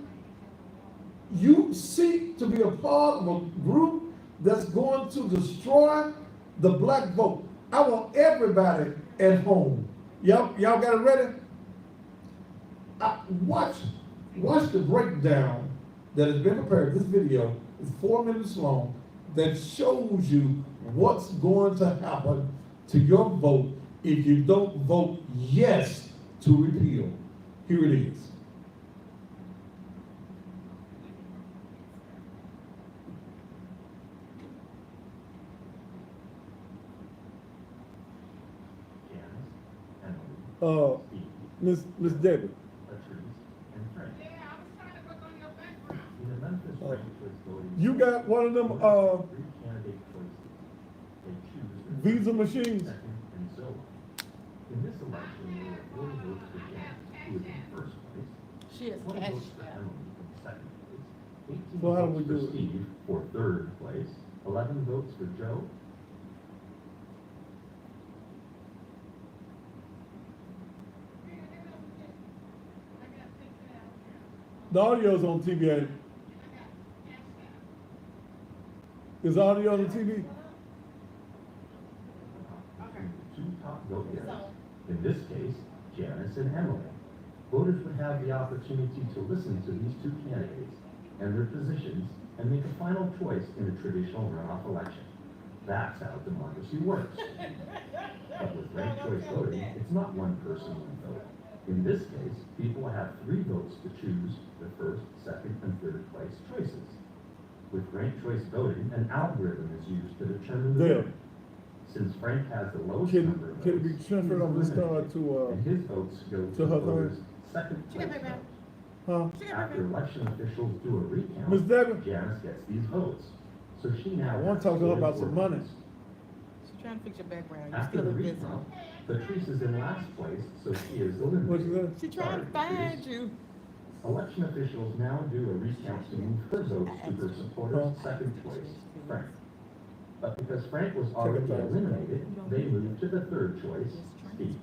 you seek to be a part of a group that's going to destroy the black vote. I want everybody at home. Y'all got it ready? Watch the breakdown that has been prepared. This video is 4 minutes long that shows you what's going to happen to your vote if you don't vote yes to repeal, here it is. Miss Debbie, you got one of them, Visa machines? In this election, there were 4 votes for Janet, who was in first place. She is 20 cash votes for out. Emily in second place. 18 So how do votes we for do it? Steve for third place. 11 votes for Joe. The audio's on TV, ain't it? Is audio on the TV? Two top vote getters. In this case, Janice and Emily. Voters would have the opportunity to listen to these two candidates and their positions and make a final choice in a traditional runoff election. That's how democracy works. But with ranked choice voting, it's not one person, one vote. In this case, people have 3 votes to choose the first, second, and third place choices. With ranked choice voting, an algorithm is used to determine the There. winner. Since Frank has the lowest Can- number of can it votes, be transferred he is on this card eliminated, to, and his votes go to to her the voters' thing? second She place got my back. vote. Huh? After election officials do a recount, Miss Debbie? Janice gets these votes. So she now I wanna has talk to her about 44 some money. votes. She's trying to fix your background. You After still the invisible. recount, Patrice is in last place, so she is What's eliminated. that? She trying to Sorry, find Patrice. you. Election officials now do a recount to move her votes to her supporter's second choice, Frank. But because Frank was already Second choice. eliminated, they moved to the third choice, Steve.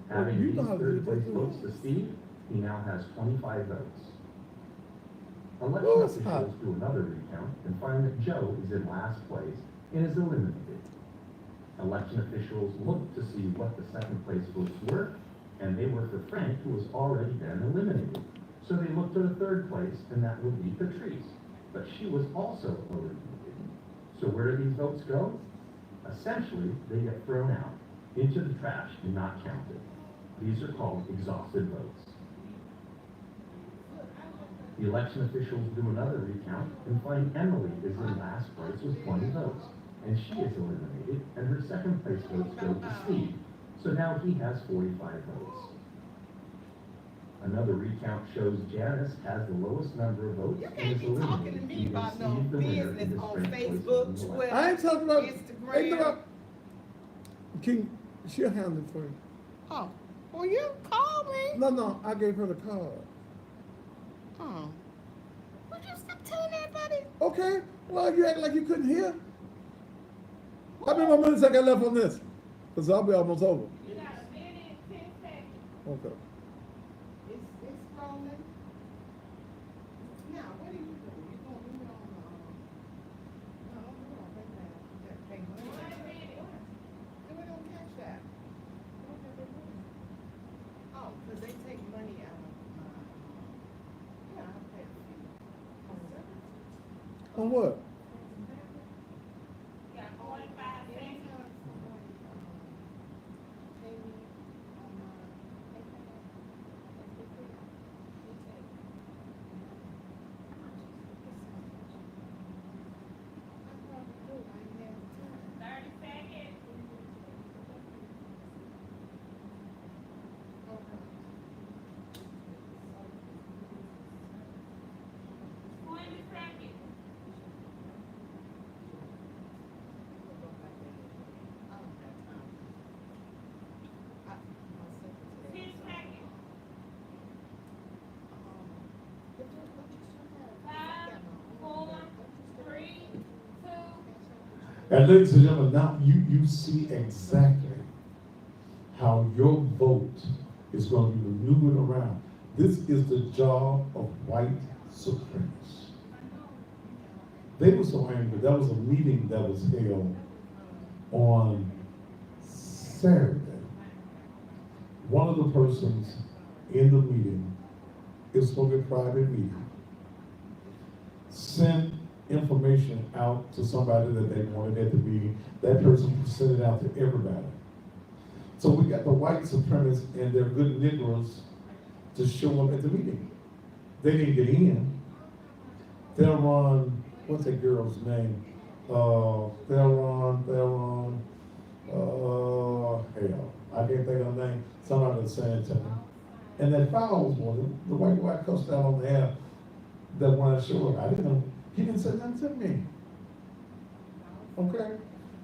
Having you these know how to do third place that. votes to Steve, he now has 25 votes. Election Oh, it's officials hot. do another recount and find that Joe is in last place and is eliminated. Election officials look to see what the second place votes were, and they were for Frank, who was already been eliminated. So they looked to the third place, and that would be Patrice, but she was also eliminated. So where do these votes go? Essentially, they get thrown out, into the trash and not counted. These are called exhausted votes. The election officials do another recount and find Emily is in last place with 20 votes, and she is eliminated, and her second place votes go to Steve. So now he has 45 votes. Another recount shows Janice has the lowest number of votes You and can't is be talking to eliminated, me leaving about no Steve the winner in business this on ranked choice Facebook, voting election. Twitter. I ain't talking about, Instagram. ain't about, she'll handle it for you. Oh, well, you call me. No, I gave her the card. Oh. Would you stop telling everybody? Okay, well, you act like you couldn't hear. How many more minutes I got left on this? Cause I'll be almost over. You got a minute, 10 seconds. Okay. It's rolling. Now, what are you doing? You gonna do it on, no, don't do it on PayPal. That pay money. Do it on Cash App. Oh, cause they take money out of my, yeah, I pay a fee. On what? Got 45 cents. Pay me on my PayPal. I probably do, I ain't have time. 30 seconds. Okay. 20 seconds. I don't have time. My secretary. 10 seconds. Five, 4, 3, 2. And ladies and gentlemen, now you see exactly how your vote is going to be maneuvered around. This is the job of white supremacists. They were so angry. There was a meeting that was held on Saturday. One of the persons in the meeting, is going to be a private meeting, sent information out to somebody that they wanted at the meeting. That person sent it out to everybody. So we got the white supremacists and their good Negroes to show up at the meeting. They didn't get in. They'll run, what's that girl's name? Hell, I can't think of her name. Somebody was saying to me. And that Fowles woman, the white boy I cussed out on the air, that when I showed up, I didn't know, he didn't say nothing to me. Okay?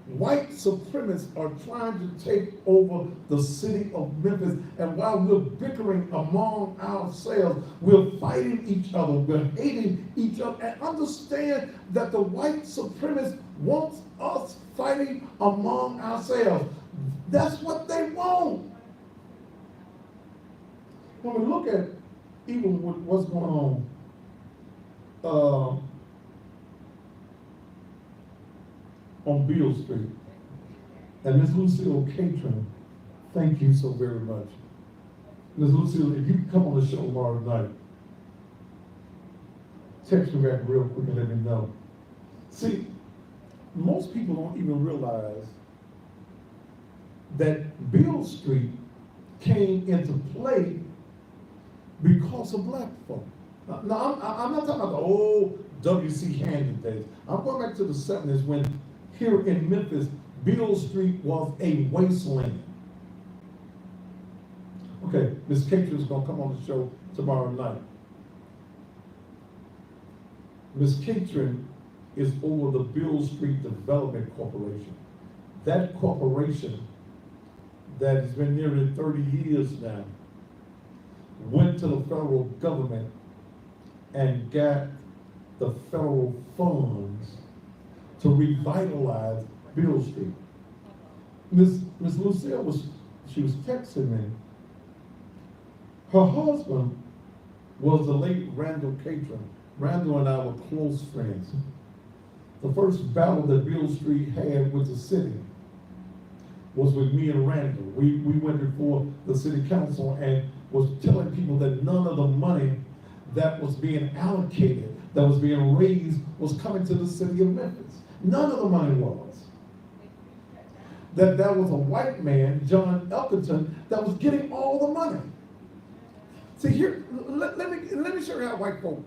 White supremacists are trying to take over the city of Memphis, and while we're bickering among ourselves, we're fighting each other, we're hating each other, and understand that the white supremacists want us fighting among ourselves. That's what they want. When we look at even what's going on Beale Street, and Miss Lucille Catron, thank you so very much. Miss Lucille, if you come on the show tomorrow night, text me back real quick and let me know. See, most people don't even realize that Beale Street came into play because of black folk. Now, I'm not talking about the old W.C. Handy days. I'm going back to the 70s when here in Memphis, Beale Street was a wasteland. Okay, Ms. Catron is going to come on the show tomorrow night. Ms. Catron is over the Beale Street Development Corporation. That corporation that has been nearly 30 years now went to the federal government and got the federal funds to revitalize Beale Street. Miss Lucille was texting me. Her husband was the late Randall Catron. Randall and I were close friends. The first battle that Beale Street had with the city was with me and Randall. We went before the city council and was telling people that none of the money that was being allocated, that was being raised, was coming to the city of Memphis. None of the money was. That there was a white man, John Elkington, that was getting all the money. See here, let me show you how white folk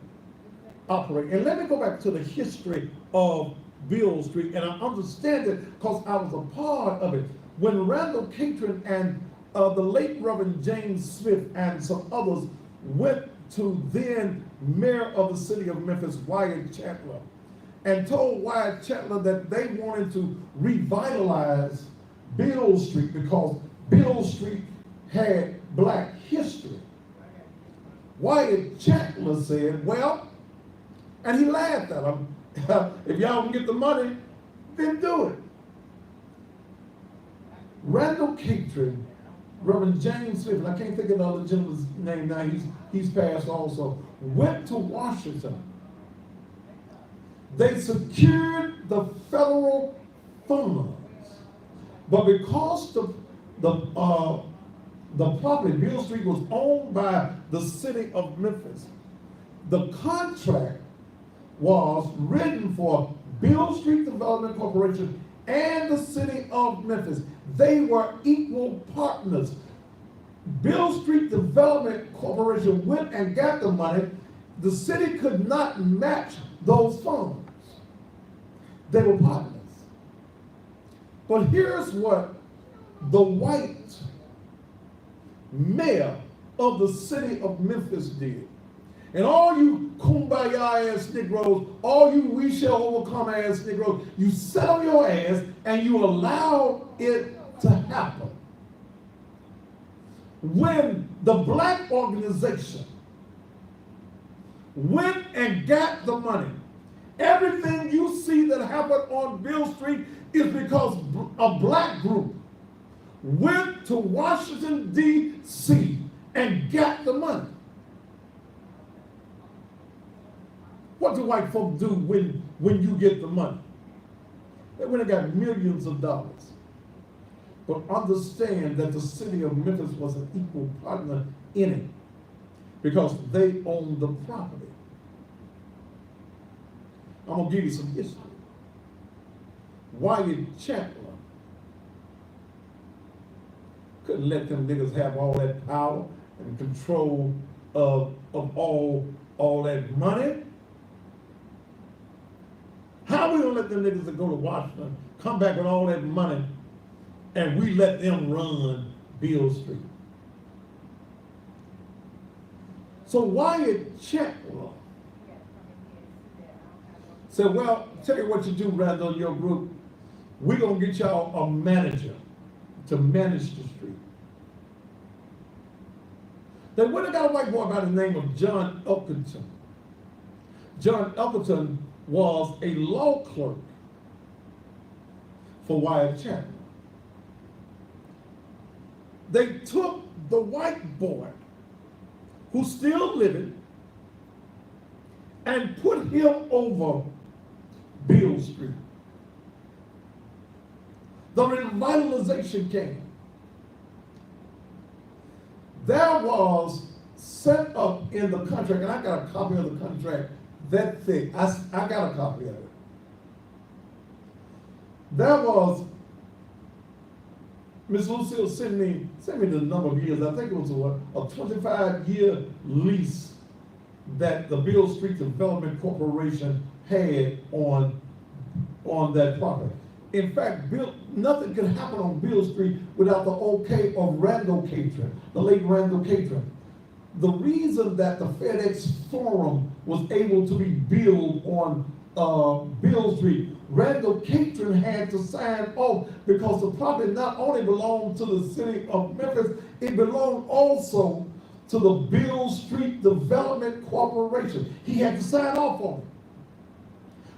operate. And let me go back to the history of Beale Street, and I understand it because I was a part of it. When Randall Catron and the late Reverend James Smith and some others went to then mayor of the city of Memphis, Wyatt Chandler, and told Wyatt Chandler that they wanted to revitalize Beale Street because Beale Street had black history. Wyatt Chandler said, well, and he laughed at him, if y'all can get the money, then do it. Randall Catron, Reverend James Smith, and I can't think of the other gentleman's name now, he's passed also, went to Washington. They secured the federal funds, but because the property, Beale Street, was owned by the city of Memphis, the contract was written for Beale Street Development Corporation and the city of Memphis. They were equal partners. Beale Street Development Corporation went and got the money. The city could not match those funds. They were partners. But here's what the white mayor of the city of Memphis did. And all you kumbaya ass Negroes, all you we shall overcome ass Negroes, you sat on your ass and you allowed it to happen. When the black organization went and got the money, everything you see that happened on Beale Street is because a black group went to Washington, D.C. and got the money. What do white folk do when you get the money? They went and got millions of dollars. But understand that the city of Memphis was an equal partner in it because they owned the property. I'm going to give you some history. Wyatt Chandler Couldn't let them niggas have all that power and control of all that money. How we gonna let them niggas that go to Washington come back with all that money and we let them run Beale Street? So Wyatt Chatwell said, well, tell you what you do, rather than your group, we're gonna get y'all a manager to manage the street. They went and got a white boy by the name of John Elkington. John Elkington was a law clerk for Wyatt Chatwell. They took the white boy, who's still living, and put him over Beale Street. The revitalization came. There was set up in the contract, and I got a copy of the contract that thick. I got a copy of it. There was, Ms. Lucille sent me the number of years. I think it was a 25-year lease that the Beale Street Development Corporation had on that property. In fact, nothing could happen on Beale Street without the okay of Randall Catron, the late Randall Catron. The reason that the FedEx Forum was able to be built on Beale Street, Randall Catron had to sign off because the property not only belonged to the city of Memphis, it belonged also to the Beale Street Development Corporation. He had to sign off on it.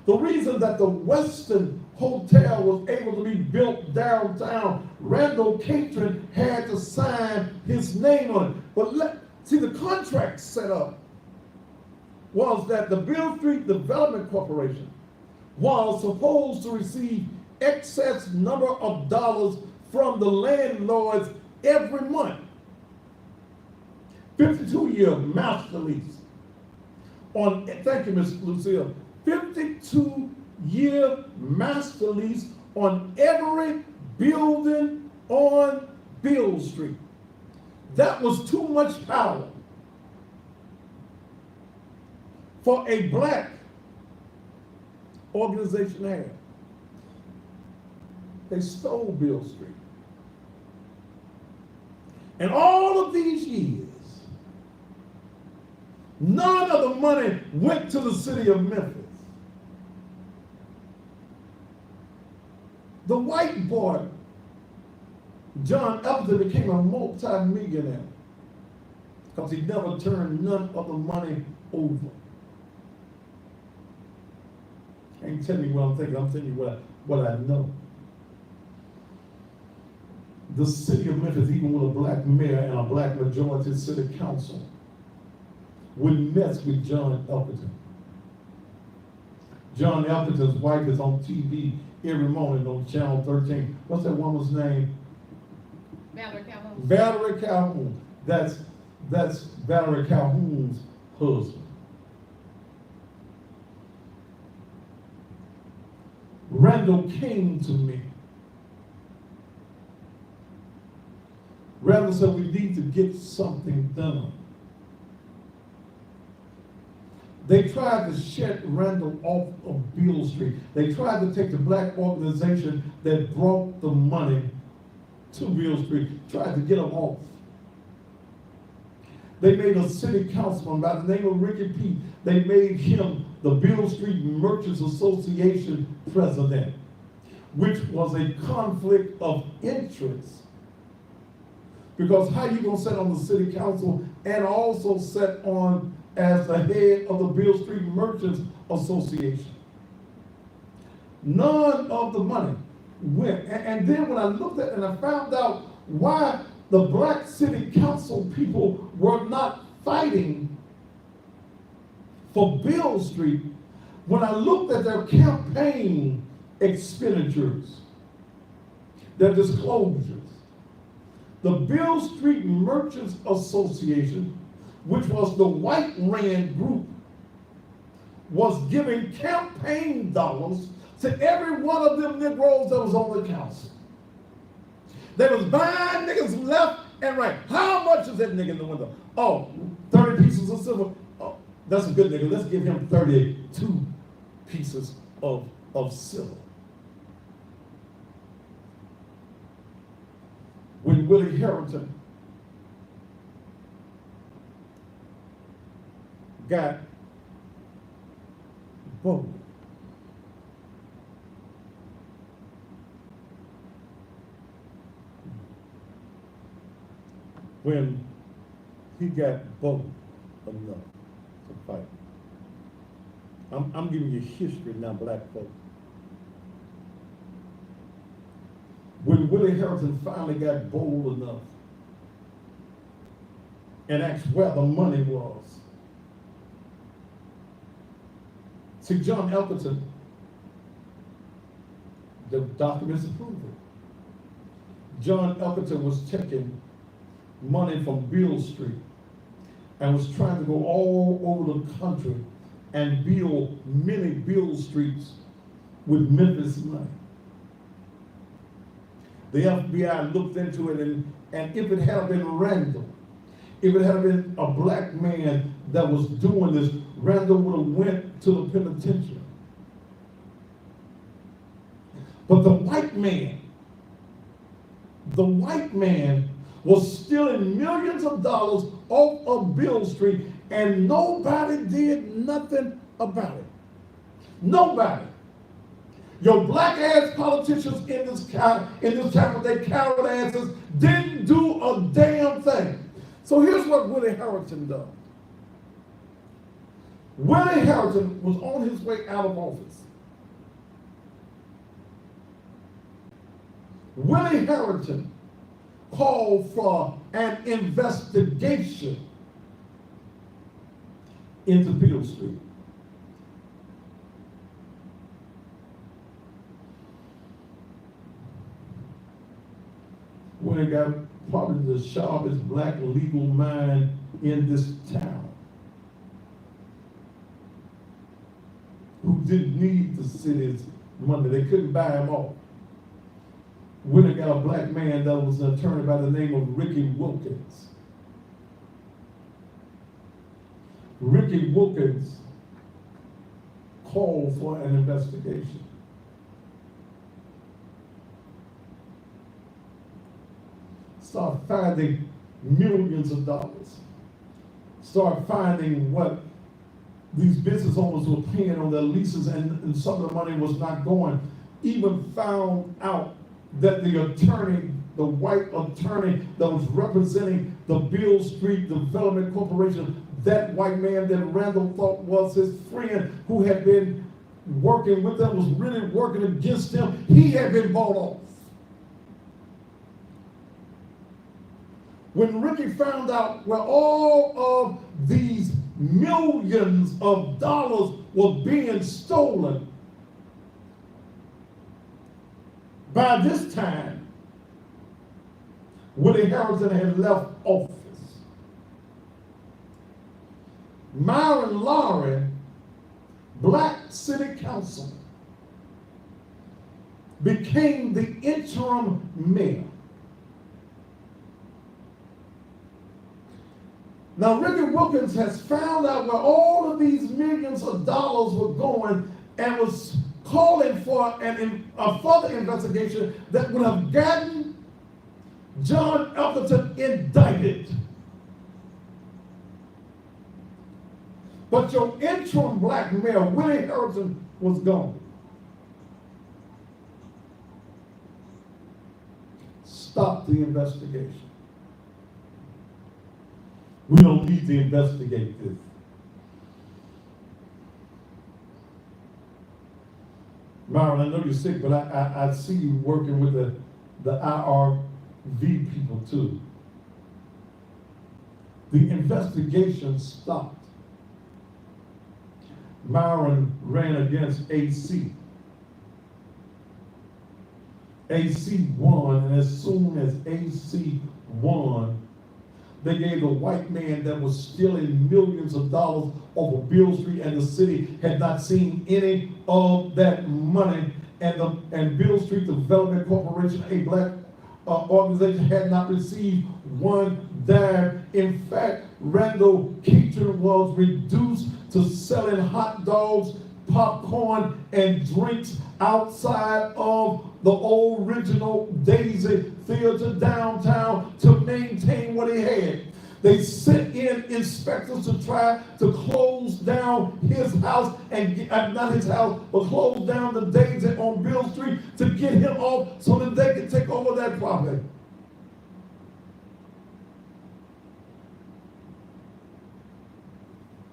The reason that the Westin Hotel was able to be built downtown, Randall Catron had to sign his name on it. But see, the contract set up was that the Beale Street Development Corporation was supposed to receive excess number of dollars from the landlords every month. 52-year master lease. Thank you, Ms. Lucille. 52-year master lease on every building on Beale Street. That was too much power for a black organization to have. They stole Beale Street. And all of these years, none of the money went to the city of Memphis. The white boy, John Elkington, became a multi-millionaire because he never turned none of the money over. Can't tell me what I'm thinking, I'm telling you what I know. The city of Memphis, even with a black mayor and a black majority city council, would mess with John Elkington. John Elkington's wife is on TV every morning on Channel 13. What's that woman's name? Valerie Calhoun. Valerie Calhoun. That's Valerie Calhoun's husband. Randall came to me. Randall said, we need to get something done. They tried to shut Randall off of Beale Street. They tried to take the black organization that brought the money to Beale Street, tried to get them off. They made a city councilman by the name of Ricky Pete. They made him the Beale Street Merchants Association president, which was a conflict of interest. Because how you gonna sit on the city council and also sit on as the head of the Beale Street Merchants Association? None of the money went. And then when I looked at it and I found out why the black city council people were not fighting for Beale Street, when I looked at their campaign expenditures, their disclosures, the Beale Street Merchants Association, which was the White Rand group, was giving campaign dollars to every one of them Negroes that was on the council. They was buying niggas left and right. How much is that nigga in the window? Oh, 30 pieces of silver. Oh, that's a good nigga. Let's give him 32 pieces of silver. When Willie Harrington got bold, when he got bold enough to fight. I'm giving you history now, black folk. When Willie Harrington finally got bold enough and asked where the money was, see, John Elkerton, the documents prove it. John Elkerton was taking money from Beale Street and was trying to go all over the country and build many Beale Streets with Memphis money. The FBI looked into it, and if it had been Randall, if it had been a black man that was doing this, Randall would have went to the penitentiary. But the white man was stealing millions of dollars off of Beale Street, and nobody did nothing about it. Nobody. Your black ass politicians in this town with their coward asses didn't do a damn thing. So here's what Willie Harrington done. Willie Harrington was on his way out of office. Willie Harrington called for an investigation into Beale Street. Willie got probably the sharpest black legal mind in this town, who didn't need the city's money. They couldn't buy him off. Willie got a black man that was an attorney by the name of Ricky Wilkins. Ricky Wilkins called for an investigation. Start finding millions of dollars. Start finding what these business owners were paying on their leases, and some of the money was not going. Even found out that the attorney, the white attorney that was representing the Beale Street Development Corporation, that white man that Randall thought was his friend who had been working with them, was really working against him. He had been bought off. When Ricky found out where all of these millions of dollars were being stolen, by this time, Willie Harrington had left office. Myron Lowry, black city councilman, became the interim mayor. Now, Ricky Wilkins has found out where all of these millions of dollars were going and was calling for a further investigation that would have gotten John Elkerton indicted. But your interim black mayor, Willie Harrington, was gone. Stop the investigation. We don't need to investigate this. Myron, I know you're sick, but I see you working with the IRV people too. The investigation stopped. Myron ran against AC. AC won, and as soon as AC won, they gave the white man that was stealing millions of dollars over Beale Street, and the city had not seen any of that money. And Beale Street Development Corporation, a black organization had not received one dime. In fact, Randall Catering was reduced to selling hot dogs, popcorn, and drinks outside of the original Daisy Theater downtown to maintain what he had. They sent in inspectors to try to close down his house, and not his house, but close down the Daisy on Beale Street to get him off so that they could take over that property.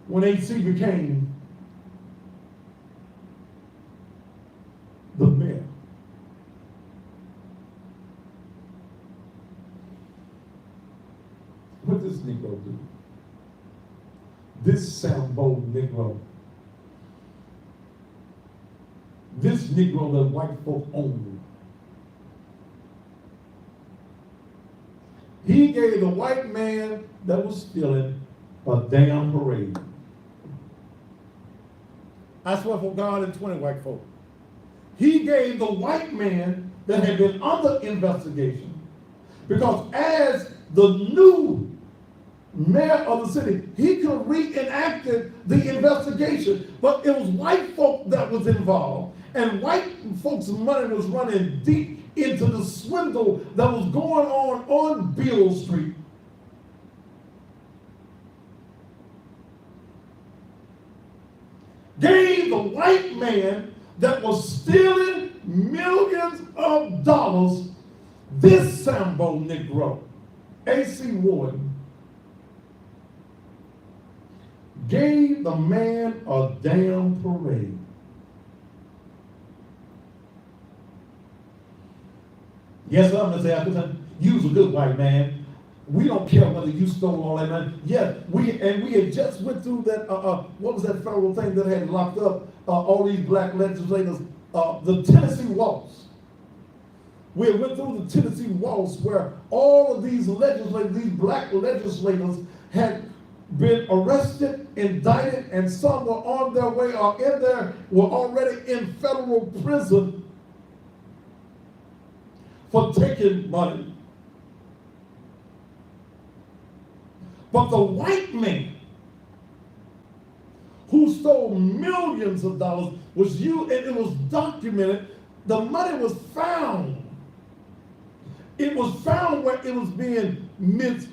When AC became the mayor, what does Negro do? This Sambo Negro, this Negro that white folk own, he gave the white man that was stealing a damn parade. I swear for God and 20 white folk. He gave the white man that had been under investigation, because as the new mayor of the city, he could have reenacted the investigation, but it was white folk that was involved, and white folks' money was running deep into the swindle that was going on Beale Street. Gave the white man that was stealing millions of dollars, this Sambo Negro, A.C. Warden, gave the man a damn parade. Yes, sir, Mr. Appleton, you was a good white man. We don't care whether you stole all that money. Yeah, we had just went through that, what was that federal thing that had locked up all these black legislators, the Tennessee Waltz. We went through the Tennessee Waltz where all of these legislators, these black legislators had been arrested, indicted, and some were on their way or were already in federal prison for taking money. But the white man who stole millions of dollars was you, and it was documented. The money was found. It was found where it was being misused.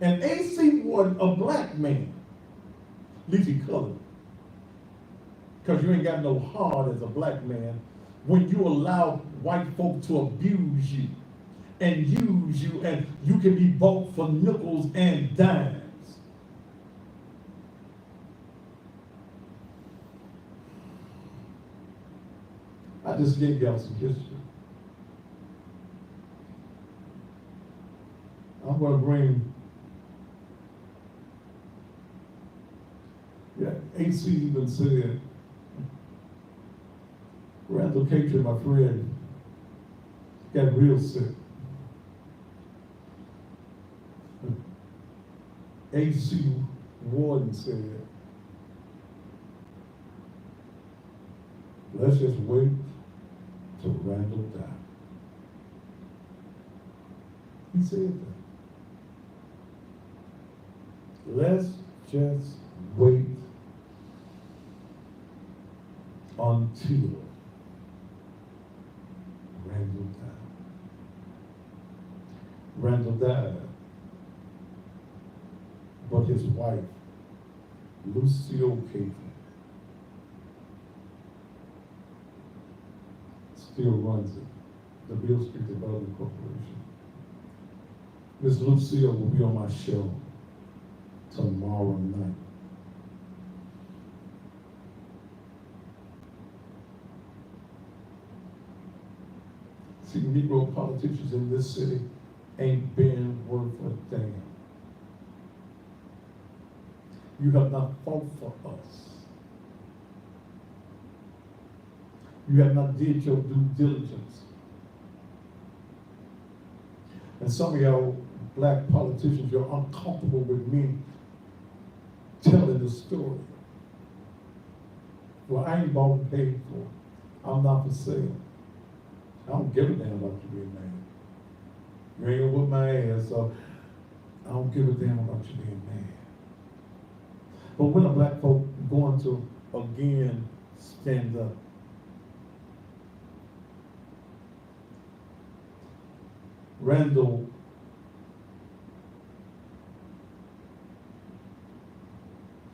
And A.C. Warden, a black man, at least he colored, because you ain't got no heart as a black man when you allow white folk to abuse you and use you, and you can be bought for nickels and dimes. I just gave y'all some history. I'm going to bring, AC even said, Randall Catering, my friend, got real sick. AC Warden said, let's just wait till Randall dies. He said that. Let's just wait until Randall died. Randall died, but his wife, Lucille Catering, still runs it, the Beale Street Development Corporation. Miss Lucille will be on my show tomorrow night. See, Negro politicians in this city ain't been worth a damn. You have not fought for us. You have not did your due diligence. And some of y'all black politicians, you're uncomfortable with me telling the story. Well, I ain't bought and paid for. I'm not for sale. I don't give a damn about you being mad. You ain't gonna whip my ass, so I don't give a damn about you being mad. But when the black folk going to again stand up, Randall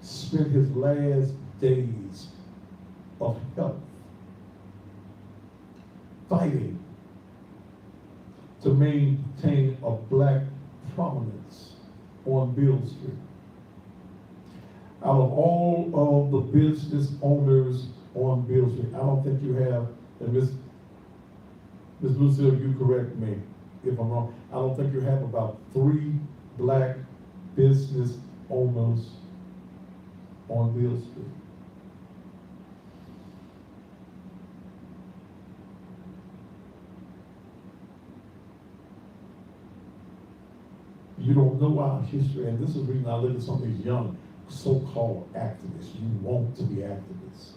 spent his last days of health fighting to maintain a black prominence on Beale Street. Out of all of the business owners on Beale Street, I don't think you have, and Ms. Lucille, you correct me if I'm wrong, I don't think you have about 3 black business owners on Beale Street. You don't know our history, and this is the reason I look at some of these young so-called activists. You want to be activists.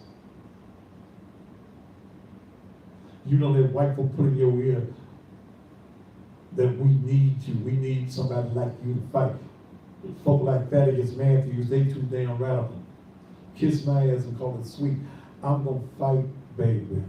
You know that white folk put in your ear that we need you. We need somebody like you to fight. Folk like Thaddeus Matthews, they too damn radical. Kiss my ass and call it sweet. I'm gonna fight, baby.